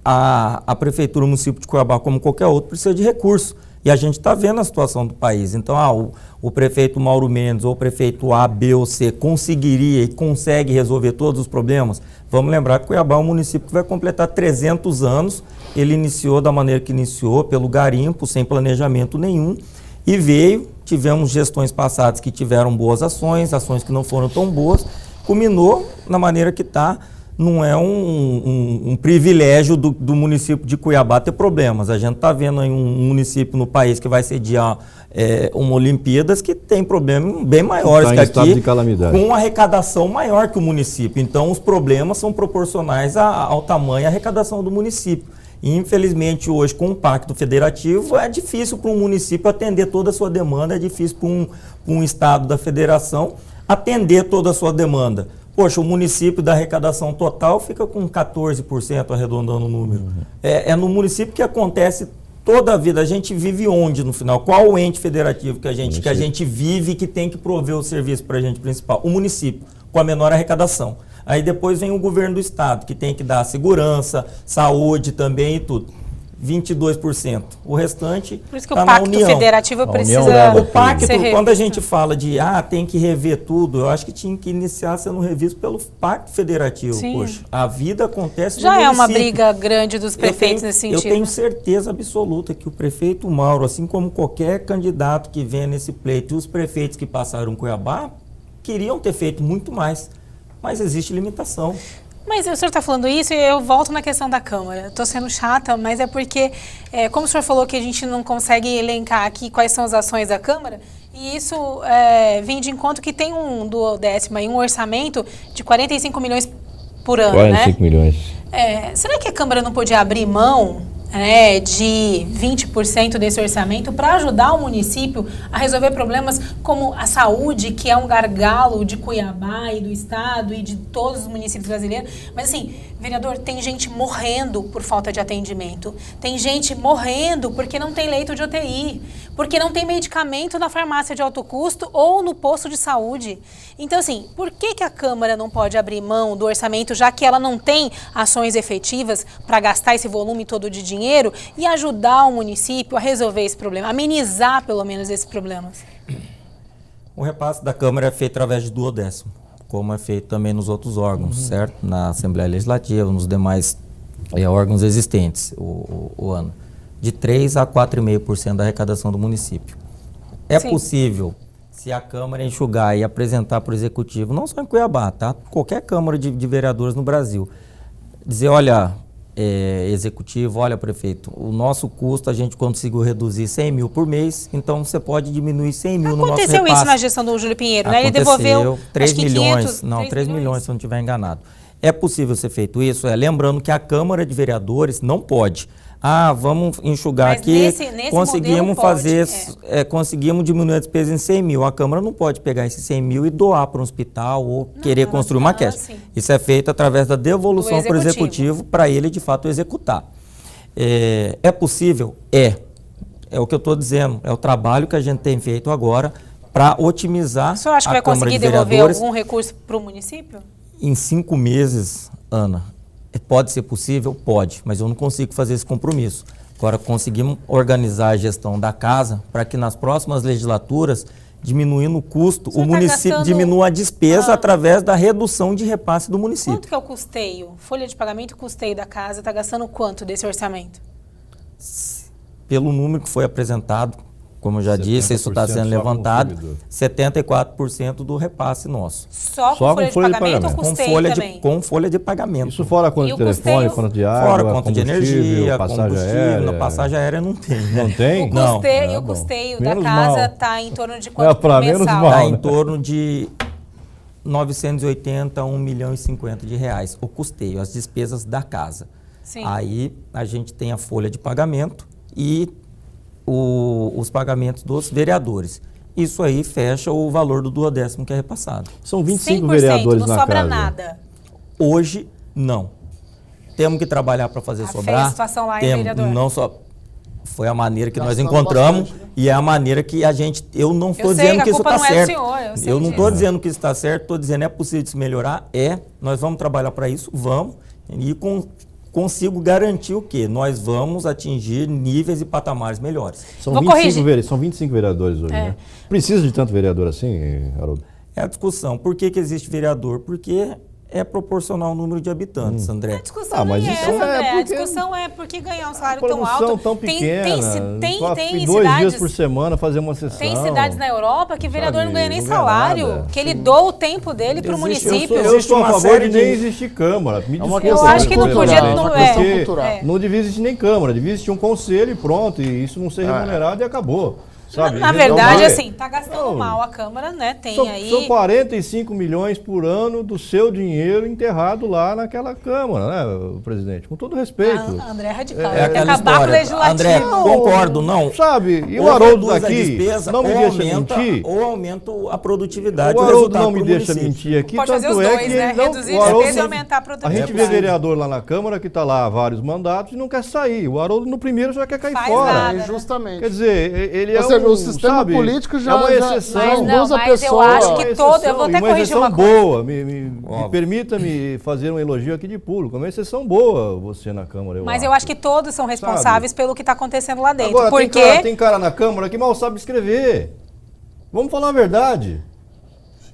a Prefeitura, o município de Cuiabá, como qualquer outro, precisa de recursos. E a gente está vendo a situação do país. Então, o prefeito Mauro Mendes ou o prefeito A, B ou C conseguiria e consegue resolver todos os problemas? Vamos lembrar que Cuiabá é um município que vai completar 300 anos. Ele iniciou da maneira que iniciou, pelo garimpo, sem planejamento nenhum. E tivemos gestões passadas que tiveram boas ações que não foram tão boas. Culminou na maneira que está. Não é um privilégio do município de Cuiabá ter problemas. A gente está vendo aí um município no país que vai sediar uma Olimpíadas que tem problemas bem maiores que aqui, com uma arrecadação maior que o município. Então, os problemas são proporcionais ao tamanho e à arrecadação do município. E, infelizmente, hoje, com o Pacto Federativo, é difícil para um município atender toda a sua demanda, é difícil para um estado da federação atender toda a sua demanda. Poxa, o município da arrecadação total fica com 14%, arredondando o número. É no município que acontece toda a vida. A gente vive onde no final? Qual o ente federativo que a gente vive e que tem que prover o serviço para a gente principal? O município, com a menor arrecadação. Aí depois vem o governo do estado, que tem que dar segurança, saúde também e tudo. 22%. O restante por isso que o Pacto Federativo precisa... O Pacto, quando a gente fala de tem que rever tudo, eu acho que tinha que iniciar sendo revisto pelo Pacto Federativo. Sim. Poxa, a vida acontece no município. Já é uma briga grande dos prefeitos nesse sentido. Eu tenho certeza absoluta que o prefeito Mauro, assim como qualquer candidato que venha nesse pleito, e os prefeitos que passaram em Cuiabá, queriam ter feito muito mais. Mas existe limitação. Mas o senhor está falando isso e eu volto na questão da Câmara. Estou sendo chata, mas é porque, como o senhor falou que a gente não consegue elencar aqui quais são as ações da Câmara, e isso vem de encontro que tem do décimo aí, um orçamento de 45 milhões por ano, 45 milhões. Será que a Câmara não podia abrir mão de 20% desse orçamento para ajudar o município a resolver problemas como a saúde, que é um gargalo de Cuiabá e do estado e de todos os municípios brasileiros. Mas assim, vereador, tem gente morrendo por falta de atendimento. Tem gente morrendo porque não tem leito de UTI, porque não tem medicamento na farmácia de alto custo ou no posto de saúde. Então assim, por que a Câmara não pode abrir mão do orçamento, já que ela não tem ações efetivas para gastar esse volume todo de dinheiro e ajudar o município a resolver esse problema, amenizar pelo menos esses problemas? O repasse da Câmara é feito através de duodécimo, como é feito também nos outros órgãos, certo? Na Assembleia Legislativa, nos demais órgãos existentes, o ano. De 3% a 4,5% da arrecadação do município. É possível, se a Câmara enxugar e apresentar para o Executivo, não só em Cuiabá, tá? Qualquer Câmara de vereadores no Brasil, dizer, olha, Executivo, olha, prefeito, o nosso custo a gente conseguiu reduzir 100 mil por mês, então você pode diminuir 100 mil no nosso repasse. Aconteceu isso na gestão do Júlio Pinheiro, né? Ele devolveu 3 milhões, 3 milhões, se eu não estiver enganado. É possível ser feito isso? Lembrando que a Câmara de Vereadores não pode. Vamos enxugar mas aqui, nesse conseguimos fazer, conseguimos diminuir a despesa em 100 mil. A Câmara não pode pegar esses 100 mil e doar para um hospital ou querer construir uma creche. Isso é feito através da devolução para o Executivo, para ele de fato executar. É possível? É o que eu estou dizendo, é o trabalho que a gente tem feito agora para otimizar a Câmara de Vereadores. O senhor acha que vai conseguir devolver algum recurso para o município? Em 5 meses, Ana. Pode ser possível? Pode, mas eu não consigo fazer esse compromisso. Agora, conseguimos organizar a gestão da casa para que nas próximas legislaturas, diminuindo o custo, o município diminua a despesa através da redução de repasse do município. Quanto que é o custeio? Folha de pagamento e custeio da casa, está gastando quanto desse orçamento? Pelo número que foi apresentado, como eu já disse, isso está sendo levantado, 74% do repasse nosso. Só com folha de pagamento ou custeio também? Com folha de pagamento. Isso fora a conta de telefone, conta de água, fora conta de energia, passagem aérea. Na passagem aérea não tem. Né? Não tem? O custeio da casa está em torno de quanto mensal? Está em torno de 980 a 1 milhão e 50 de reais. O custeio, as despesas da casa. Sim. Aí a gente tem a folha de pagamento e os pagamentos dos vereadores. Isso aí fecha o valor do duodécimo que é repassado. São 25 vereadores na casa. Não sobra nada. Hoje, não. Temos que trabalhar para fazer sobrar. A situação lá, vereador? Não só. Foi a maneira que nós encontramos bastante, né? E é a maneira que a gente... Eu não estou dizendo que isso está certo. Eu não estou dizendo que isso está certo, estou dizendo é possível de se melhorar. Nós vamos trabalhar para isso, vamos. E consigo garantir o quê? Nós vamos atingir níveis e patamares melhores. São 25 vereadores hoje, né? Precisa de tanto vereador assim, Haroldo? É a discussão. Por que existe vereador? Porque é proporcional ao número de habitantes, André. A discussão mas isso André. A discussão é porque ganhar um salário tão alto. Tão pequena, tem 2 dias por semana fazer uma sessão. Tem cidades na Europa que o vereador não ganha nem salário, que ele doa o tempo dele para o município. Eu estou a favor de nem existir Câmara. Eu acho que não podia... Não devia existir nem Câmara, devia existir um conselho e pronto, e isso não ser remunerado e acabou. Sabe? Na verdade, assim, está gastando mal a Câmara, né? São 45 milhões por ano do seu dinheiro enterrado lá naquela Câmara, né, presidente? Com todo respeito. André é radical, tem que acabar com o legislativo. André, concordo, não. Sabe, e o Haroldo daqui não me deixa mentir. Ou aumenta a produtividade. O Haroldo não me deixa mentir aqui, pode fazer os dois, né? Reduzir a despesa e aumentar a produtividade. A gente vê vereador lá na Câmara que está lá há vários mandatos e não quer sair. O Haroldo no primeiro já quer cair fora. Justamente. Quer dizer, ele é o sistema político já é uma exceção. Mas eu acho que todo... Eu vou até corrigir uma coisa. Boa. Me permita-me fazer um elogio aqui de público. É uma exceção boa você na Câmara, Mas eu acho que todos são responsáveis pelo que está acontecendo lá dentro. Agora, tem cara na Câmara que mal sabe escrever. Vamos falar a verdade.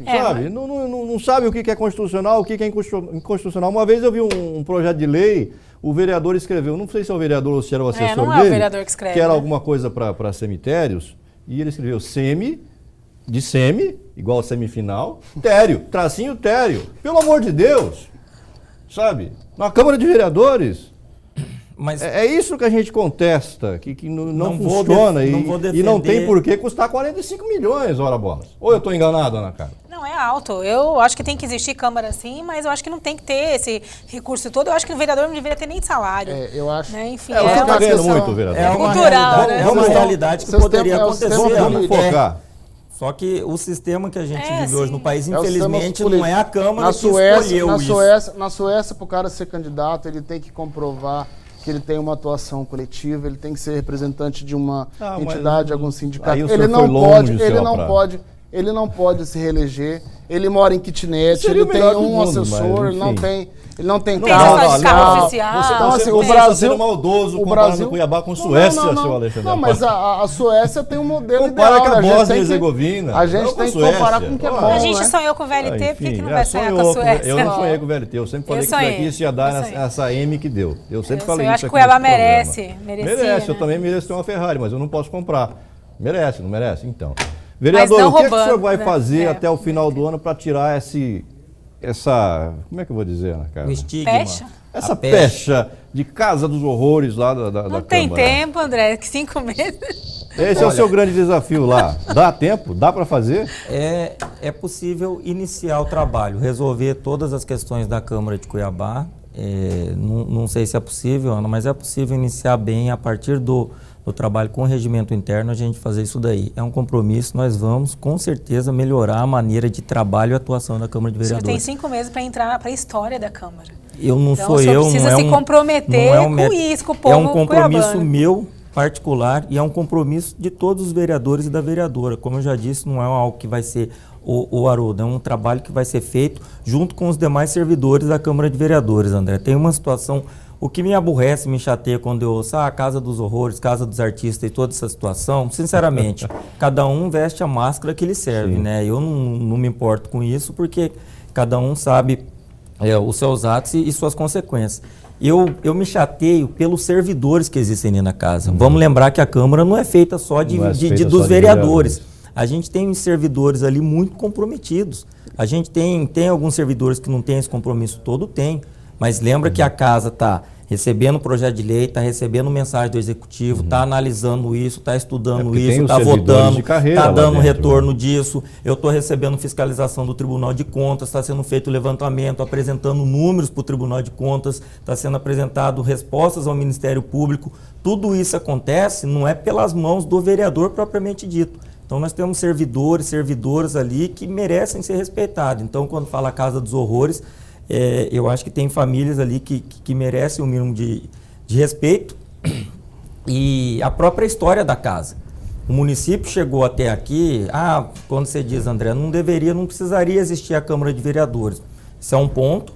Sabe? Não sabe o que é constitucional, o que é inconstitucional. Uma vez eu vi um projeto de lei, o vereador escreveu, não sei se é o vereador ou se era o assessor não dele, é o vereador que escreve, que era alguma coisa para cemitérios, e ele escreveu de semi, igual semifinal, tério, tracinho tério. Pelo amor de Deus, sabe? Na Câmara de Vereadores. Mas é isso que a gente contesta, que não funciona e não tem por que custar 45 milhões, ora bolas. Ou eu estou enganado, Ana Carla? Não, é alto. Eu acho que tem que existir Câmara sim, mas eu acho que não tem que ter esse recurso todo. Eu acho que o vereador não deveria ter nem salário. Eu acho. Né? Enfim, você tá ganhando muito, vereador. É uma cultural, realidade, né? é uma realidade que poderia acontecer. Vamos focar. Só que o sistema que a gente vive hoje no país, o infelizmente, sistema não é a Câmara que escolheu isso. Na Suécia, para o cara ser candidato, ele tem que comprovar que ele tem uma atuação coletiva, ele tem que ser representante de uma entidade, algum sindicato. Ele não pode se reeleger. Ele mora em kitnet, ele tem um assessor, ele não tem carro oficial. Então, assim, o Brasil sendo maldoso comparando Cuiabá com Suécia, seu Alexandre. Não, mas a Suécia tem um modelo ideal. Compara com a Bósnia e Herzegovina. A gente tem que comparar com o que é bom. A gente sonhou com o VLT, por que não vai sonhar com a Suécia? Eu não sonhei com o VLT, eu sempre falei que isso daqui isso ia dar essa M que deu. Eu sempre falei isso. Eu acho que Cuiabá merece. Merece, eu também mereço ter uma Ferrari, mas eu não posso comprar. Merece, não merece? Então. Vereador, o que o senhor vai fazer até o final do ano para tirar essa... Como é que eu vou dizer, Ana Carla? O estigma. Pecha? Essa pecha de Casa dos Horrores lá da Câmara. Não tem tempo, André, que 5 meses. Esse é o seu grande desafio lá. Dá tempo? Dá para fazer? É possível iniciar o trabalho, resolver todas as questões da Câmara de Cuiabá. Não sei se é possível, Ana, mas é possível iniciar bem a partir do trabalho com o regimento interno, a gente fazer isso daí. É um compromisso, nós vamos com certeza melhorar a maneira de trabalho e atuação da Câmara de Vereadores. O senhor tem 5 meses para entrar para a história da Câmara. Então, precisa se comprometer com isso, com o povo É um compromisso cuiabano. meu particular e é um compromisso de todos os vereadores e da vereadora. Como eu já disse, não é algo que vai ser o Haroldo, é um trabalho que vai ser feito junto com os demais servidores da Câmara de Vereadores, André. Tem uma situação... O que me aborrece, me chateia quando eu ouço a Casa dos Horrores, Casa dos Artistas e toda essa situação, sinceramente, cada um veste a máscara que lhe serve, né? Eu não me importo com isso, porque cada um sabe os seus atos e suas consequências. Eu me chateio pelos servidores que existem ali na casa. Vamos lembrar que a Câmara não é feita só dos vereadores. A gente tem servidores ali muito comprometidos. A gente tem alguns servidores que não têm esse compromisso todo, tem. Mas lembra que a casa está recebendo projeto de lei, está recebendo mensagem do executivo, está analisando isso, está estudando isso, está votando, está dando retorno disso. Eu estou recebendo fiscalização do Tribunal de Contas, está sendo feito levantamento, apresentando números para o Tribunal de Contas, está sendo apresentado respostas ao Ministério Público. Tudo isso acontece, não é pelas mãos do vereador propriamente dito. Então nós temos servidoras ali que merecem ser respeitados. Então quando fala Casa dos Horrores, eu acho que tem famílias ali que merecem o mínimo de respeito e a própria história da casa. O município chegou até aqui, quando você diz, André, não precisaria existir a Câmara de Vereadores. Isso é um ponto,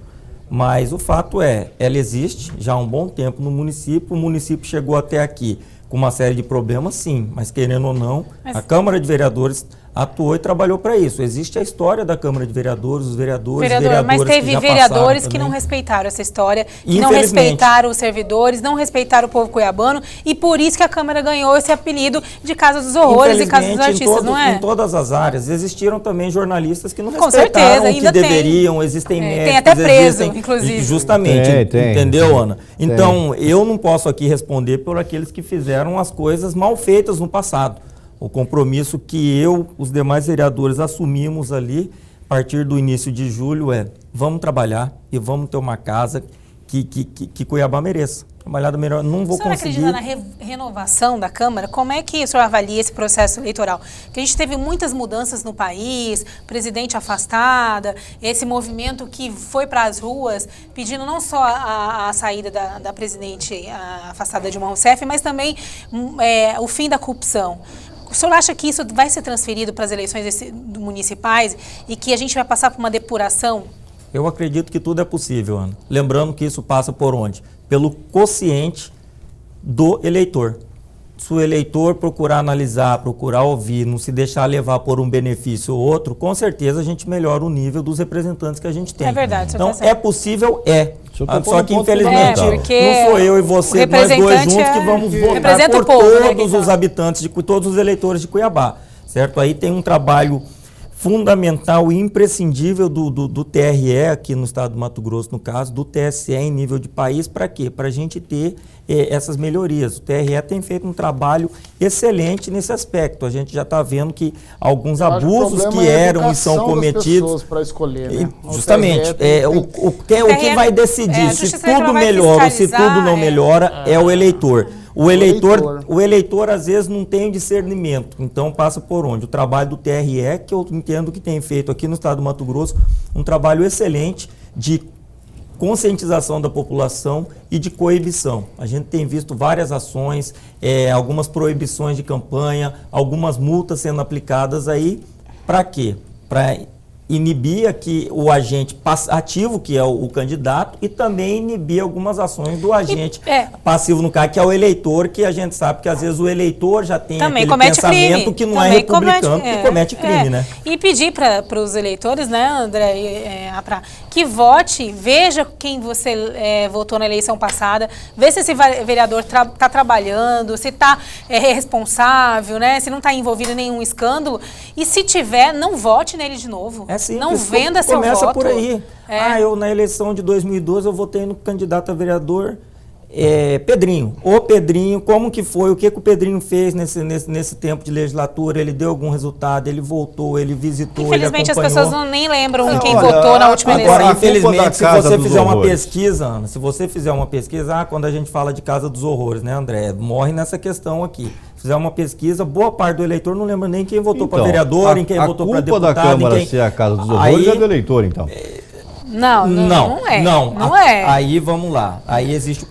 mas o fato ela existe já há um bom tempo no município, o município chegou até aqui com uma série de problemas, sim, mas querendo ou não, a Câmara de Vereadores atuou e trabalhou para isso. Existe a história da Câmara de Vereadores, os vereadoras mas teve vereadores que não respeitaram essa história, que não respeitaram os servidores, não respeitaram o povo cuiabano, e por isso que a Câmara ganhou esse apelido de Casa dos Horrores e Casa dos Artistas, não é? Em todas as áreas. Existiram também jornalistas que não respeitaram o que deveriam, existem médicos. Tem até preso, inclusive. Justamente, entendeu, Ana? Então, eu não posso aqui responder por aqueles que fizeram as coisas mal feitas no passado. O compromisso que os demais vereadores assumimos ali, a partir do início de julho, vamos trabalhar e vamos ter uma casa que Cuiabá mereça. Trabalhar da melhor, não vou conseguir... O senhor acredita na renovação da Câmara? Como é que o senhor avalia esse processo eleitoral? Porque a gente teve muitas mudanças no país, presidente afastada, esse movimento que foi para as ruas pedindo não só a saída da presidente afastada Dilma Rousseff, mas também o fim da corrupção. O senhor acha que isso vai ser transferido para as eleições municipais e que a gente vai passar por uma depuração? Eu acredito que tudo é possível, Ana. Lembrando que isso passa por onde? Pelo quociente do eleitor. Se o eleitor procurar analisar, procurar ouvir, não se deixar levar por um benefício ou outro, com certeza a gente melhora o nível dos representantes que a gente tem. É verdade. Então, é possível, Só que, infelizmente, não sou eu e você, nós dois juntos, que vamos votar por todos os habitantes, todos os eleitores de Cuiabá. Certo? Aí tem um trabalho fundamental e imprescindível do TRE aqui no estado do Mato Grosso, no caso, do TSE em nível de país, para quê? Para a gente ter essas melhorias. O TRE tem feito um trabalho excelente nesse aspecto. A gente já está vendo que alguns abusos que eram e são cometidos... para escolher, né? Justamente. O que vai decidir se tudo melhora ou se tudo não melhora é o eleitor. O eleitor, às vezes, não tem discernimento, então passa por onde? O trabalho do TRE, que eu entendo que tem feito aqui no estado do Mato Grosso, um trabalho excelente de conscientização da população e de coibição. A gente tem visto várias ações, algumas proibições de campanha, algumas multas sendo aplicadas aí, para quê? Para inibir aqui o agente ativo, que é o candidato, e também inibir algumas ações do agente passivo, no caso, que é o eleitor, que a gente sabe que às vezes o eleitor já tem também aquele pensamento que não é republicano, que comete crime, né? E pedir para os eleitores, né, André, que vote, veja quem você votou na eleição passada, vê se esse vereador está trabalhando, se está responsável, né, se não está envolvido em nenhum escândalo, e se tiver, não vote nele de novo. Não venda seu voto. Começa por aí. Eu na eleição de 2012 eu votei no candidato a vereador Pedrinho. O Pedrinho, como que foi? O que o Pedrinho fez nesse tempo de legislatura? Ele deu algum resultado? Ele voltou, ele visitou, ele acompanhou. Infelizmente as pessoas nem lembram quem votou na última eleição. Agora, infelizmente, se você fizer uma pesquisa, Ana, se você fizer uma pesquisa, quando a gente fala de Casa dos Horrores, né, André? Morre nessa questão aqui. Fizer uma pesquisa, boa parte do eleitor não lembra nem quem votou para vereador, em quem votou para deputado. A culpa da Câmara ser a Casa dos Horrores é do eleitor, então. Não é. Aí vamos lá. Aí existe o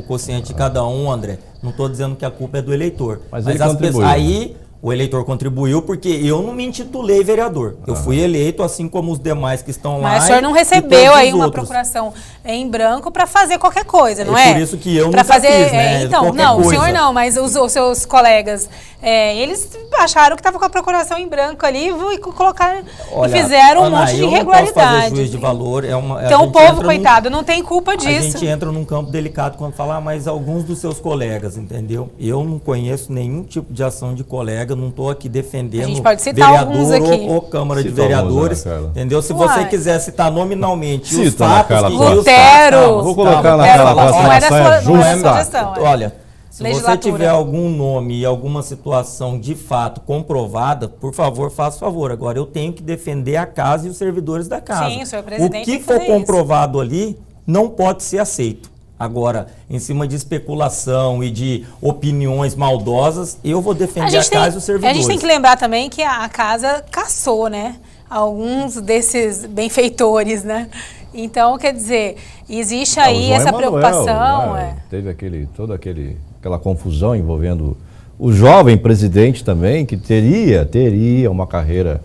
quociente de cada um, André. Não estou dizendo que a culpa é do eleitor. Mas ele contribuiu. Aí o eleitor contribuiu porque eu não me intitulei vereador. Eu fui eleito assim como os demais que estão lá. Mas o senhor não recebeu aí uma procuração em branco para fazer qualquer coisa, não é? Por isso que eu não fiz, né? Então, não, o senhor não, mas os seus colegas, eles acharam que estava com a procuração em branco ali e colocaram e fizeram um monte de irregularidade. Juiz de valor, então o povo, coitado, não tem culpa disso. A gente entra num campo delicado quando fala, mas alguns dos seus colegas, entendeu? Eu não conheço nenhum tipo de ação de colega, não estou aqui defendendo a gente pode citar alguns aqui. ou Câmara de Vereadores, entendeu? Se você quiser citar nominalmente os fatos vou colocar naquela classificação justa. Olha, se você tiver algum nome e alguma situação de fato comprovada, por favor, faça favor. Agora, eu tenho que defender a casa e os servidores da casa. Sim, o senhor presidente. O que for comprovado ali não pode ser aceito. Agora, em cima de especulação e de opiniões maldosas, eu vou defender a casa e os servidores. A gente tem que lembrar também que a casa caçou, né? Alguns desses benfeitores, né? Então, quer dizer, existe aí essa preocupação. Teve toda aquela confusão envolvendo o jovem presidente também, que teria uma carreira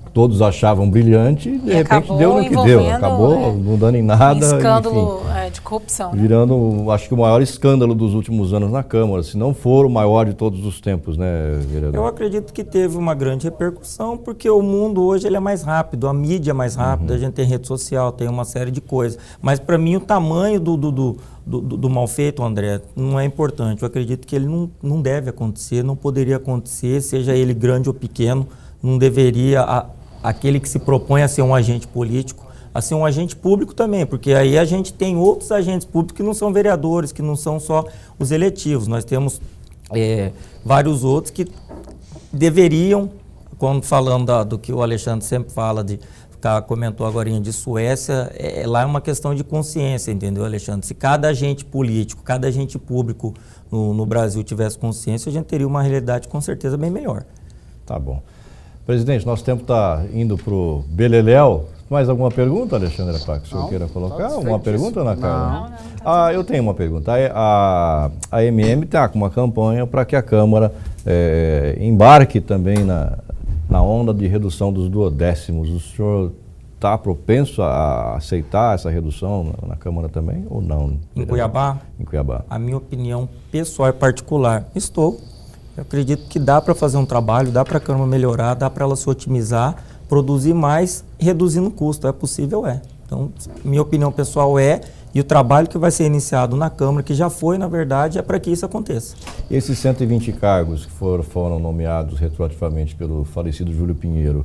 que todos achavam brilhante, e de repente deu no que deu. Acabou não dando em nada. Escândalo de corrupção. Virando, acho que o maior escândalo dos últimos anos na Câmara, se não for o maior de todos os tempos, né, vereador? Eu acredito que teve uma grande repercussão, porque o mundo hoje ele é mais rápido, a mídia é mais rápida, a gente tem rede social, tem uma série de coisas. Mas para mim o tamanho do mal feito, André, não é importante. Eu acredito que ele não deve acontecer, não poderia acontecer, seja ele grande ou pequeno, não deveria, aquele que se propõe a ser um agente político, a ser um agente público também, porque aí a gente tem outros agentes públicos que não são vereadores, que não são só os eletivos. Nós temos vários outros que deveriam, quando falando do que o Alexandre sempre fala, comentou agora de Suécia, lá é uma questão de consciência, entendeu, Alexandre? Se cada agente político, cada agente público no Brasil tivesse consciência, a gente teria uma realidade com certeza bem melhor. Tá bom. Presidente, nosso tempo está indo para o Beleléu. Mais alguma pergunta, Alexandre Pac, que o senhor queira colocar? Uma pergunta, Ana Carla? Não. Eu tenho uma pergunta. A MM está com uma campanha para que a Câmara embarque também na onda de redução dos duodécimos. O senhor está propenso a aceitar essa redução na Câmara também ou não? Em Cuiabá? Em Cuiabá. A minha opinião pessoal e particular, eu acredito que dá para fazer um trabalho, dá para a Câmara melhorar, dá para ela se otimizar, produzir mais, reduzindo o custo. É possível? Então, minha opinião pessoal e o trabalho que vai ser iniciado na Câmara, que já foi, na verdade, é para que isso aconteça. E esses 120 cargos que foram nomeados retroativamente pelo falecido Júlio Pinheiro,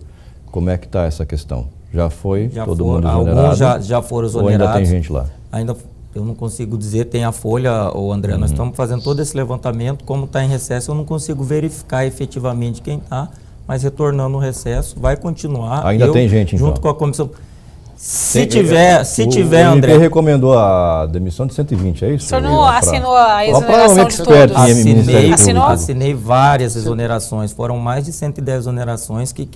Como é que está essa questão? Já foi todo mundo exonerado? Alguns já foram exonerados. Ou ainda tem gente lá? Ainda, eu não consigo dizer, tem a folha, André, nós estamos fazendo todo esse levantamento, como está em recesso, eu não consigo verificar efetivamente quem está, mas retornando o recesso, vai continuar. Ainda tem gente, então? Junto com a comissão. Se tiver, o André... O recomendou a demissão de 120, é isso? O senhor não assinou a exoneração de todos? Assinei várias exonerações, foram mais de 110 exonerações que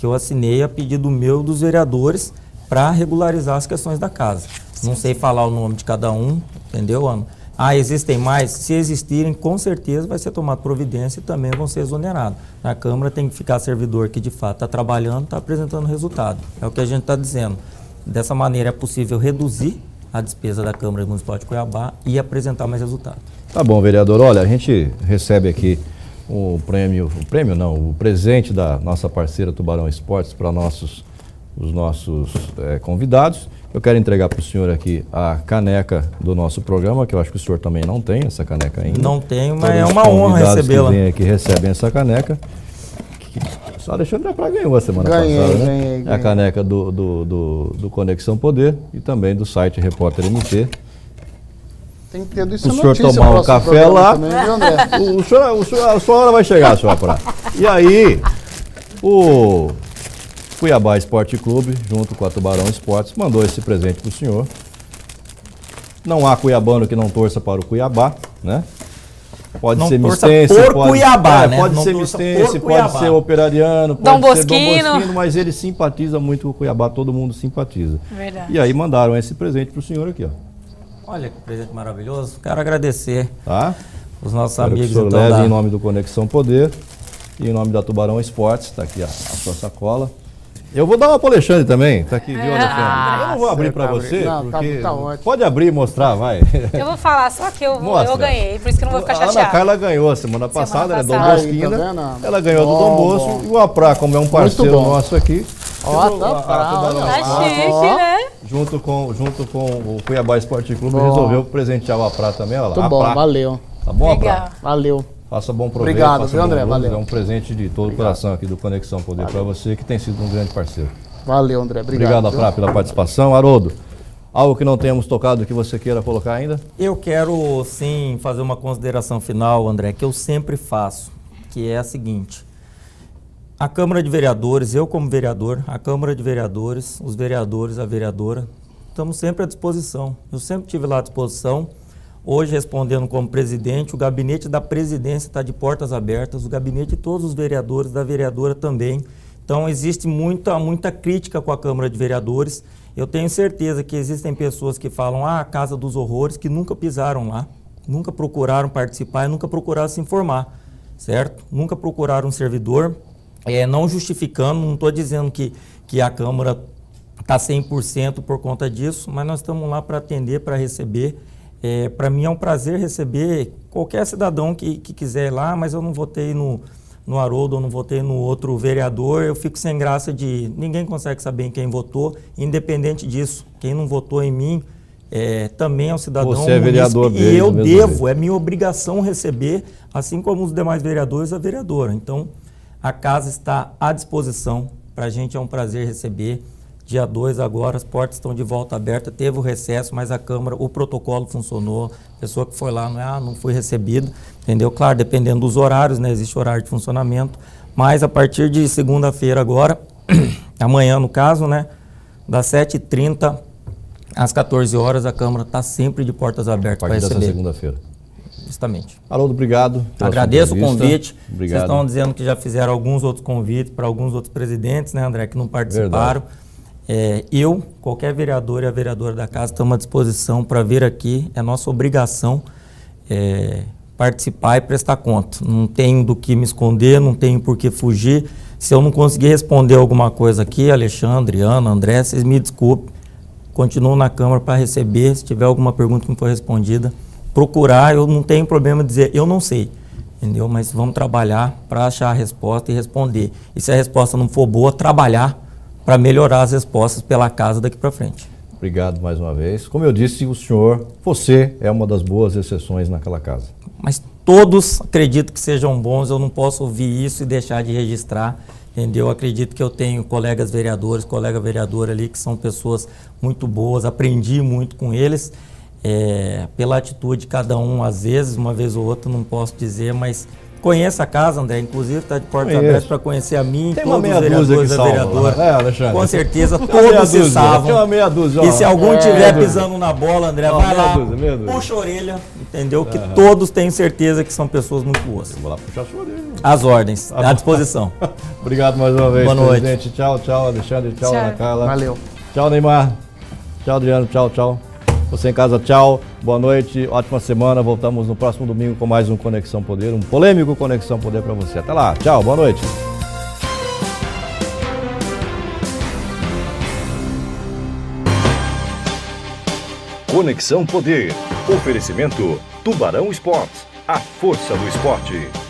eu assinei a pedido meu dos vereadores para regularizar as questões da casa. Não sei falar o nome de cada um, entendeu, Ana? Existem mais? Se existirem, com certeza vai ser tomada providência e também vão ser exonerados. Na Câmara tem que ficar servidor que de fato está trabalhando, está apresentando resultado. É o que a gente está dizendo. Dessa maneira é possível reduzir a despesa da Câmara Municipal de Cuiabá e apresentar mais resultado. Tá bom, vereador. Olha, a gente recebe aqui o presente da nossa parceira Tubarão Esportes para os nossos convidados. Eu quero entregar para o senhor aqui a caneca do nosso programa, que eu acho que o senhor também não tem essa caneca ainda. Não tenho, mas é uma honra recebê-la. Que recebem essa caneca. O Alexandre ganhou a semana passada, né? Ganhei. É a caneca do Conexão Poder e também do site Repórter MT. Tem que ter isso. O senhor tomar um café lá, também, a sua hora vai chegar, senhor Prá. E aí, o Cuiabá Esporte Clube, junto com a Tubarão Esportes, mandou esse presente para o senhor. Não há cuiabano que não torça para o Cuiabá, né? Pode não ser mistense, Cuiabá, né? Pode ser mistense, pode ser operariano, pode ser Dom Bosquino, mas ele simpatiza muito com o Cuiabá, todo mundo simpatiza. Verdade. E aí mandaram esse presente para o senhor aqui, ó. Olha que presente maravilhoso. Quero agradecer os nossos Quero amigos. Que o senhor leve em nome do Conexão Poder e em nome da Tubarão Esportes. Está aqui a sua sacola. Eu vou dar uma para o Alexandre também. Está aqui, viu, Alexandre? Eu não vou abrir para você, porque... Tá ótimo. Pode abrir e mostrar, vai. Eu vou falar, só que eu ganhei, por isso que eu não vou ficar chateada. A Ana Carla ganhou a semana passada, ela é Dom Bosquina. Ela ganhou do Dom Bosco. E o Aprá, como é um parceiro nosso aqui... Tá chique, né? Junto com o Cuiabá Esporte Clube, resolveu presentear o Aprá também. Olha lá. Muito bom, valeu. Tá bom, Aprá? Valeu. Faça bom proveito. Obrigado, viu, André? Valeu. É um presente de todo o coração aqui do Conexão Poder para você, que tem sido um grande parceiro. Valeu, André. Obrigado, Aprá, pela participação. Haroldo, algo que não tenhamos tocado que você queira colocar ainda? Eu quero, sim, fazer uma consideração final, André, que eu sempre faço, que é a seguinte. A Câmara de Vereadores, eu como vereador, a Câmara de Vereadores, os vereadores, a vereadora, estamos sempre à disposição. Eu sempre estive lá à disposição. Hoje, respondendo como presidente, o gabinete da presidência está de portas abertas, o gabinete de todos os vereadores, da vereadora também. Então, existe muita crítica com a Câmara de Vereadores. Eu tenho certeza que existem pessoas que falam, a Casa dos Horrores, que nunca pisaram lá, nunca procuraram participar e nunca procuraram se informar, certo? Nunca procuraram um servidor, não justificando, não estou dizendo que a Câmara está 100% por conta disso, mas nós estamos lá para atender, para receber. Para mim é um prazer receber qualquer cidadão que quiser ir lá, mas eu não votei no Haroldo, eu não votei no outro vereador, eu fico sem graça de... Ninguém consegue saber em quem votou, independente disso. Quem não votou em mim também é um cidadão. Você é vereador dele, e eu devo, é minha obrigação receber, assim como os demais vereadores, a vereadora. Então, a casa está à disposição, para a gente é um prazer receber. Dia 2 agora, as portas estão de volta aberta, teve o recesso, mas a Câmara, o protocolo funcionou, a pessoa que foi lá, não fui recebido, entendeu? Claro, dependendo dos horários, né? Existe horário de funcionamento, mas a partir de segunda-feira agora, amanhã no caso, né? Das 7h30 às 14 horas, a Câmara está sempre de portas abertas para receber. Dessa segunda-feira. Justamente. Haroldo, obrigado. Agradeço o convite. Obrigado. Vocês estão dizendo que já fizeram alguns outros convites para alguns outros presidentes, né, André, que não participaram. Verdade. Eu, qualquer vereador e a vereadora da casa, estamos à disposição para vir aqui. É nossa obrigação participar e prestar conta. Não tenho do que me esconder, não tenho por que fugir. Se eu não conseguir responder alguma coisa aqui, Alexandre, Ana, André, vocês me desculpem. Continuo na Câmara para receber. Se tiver alguma pergunta que não foi respondida, procurar. Eu não tenho problema de dizer, eu não sei. Entendeu? Mas vamos trabalhar para achar a resposta e responder. E se a resposta não for boa, trabalhar para melhorar as respostas pela casa daqui para frente. Obrigado mais uma vez. Como eu disse, você é uma das boas exceções naquela casa. Mas todos acredito que sejam bons, eu não posso ouvir isso e deixar de registrar entendeu? Acredito que eu tenho colega vereador ali, que são pessoas muito boas, aprendi muito com eles, pela atitude de cada um, às vezes, uma vez ou outra, não posso dizer, mas conheço a casa, André, inclusive está de portas abertas para conhecer a mim, tem todos uma meia os vereadores dúzia da vereadora. Alexandre? Com certeza, todos se salvam. Tem uma meia dúzia. E se algum estiver pisando na bola, André, vai lá, meia dúzia. puxa a orelha, entendeu? Que todos tenho certeza que são pessoas muito boas. Vou lá puxar a sua orelha. As ordens, à disposição. Obrigado mais uma vez, Boa noite. presidente. Tchau, tchau, Alexandre. Tchau, Ana Carla. Valeu. Tchau, Neymar. Tchau, Adriano. Tchau, tchau. Você em casa, tchau. Boa noite, ótima semana. Voltamos no próximo domingo com mais um Conexão Poder, um polêmico Conexão Poder para você. Até lá. Tchau, boa noite. Conexão Poder. Oferecimento Tubarão Esportes. A força do esporte.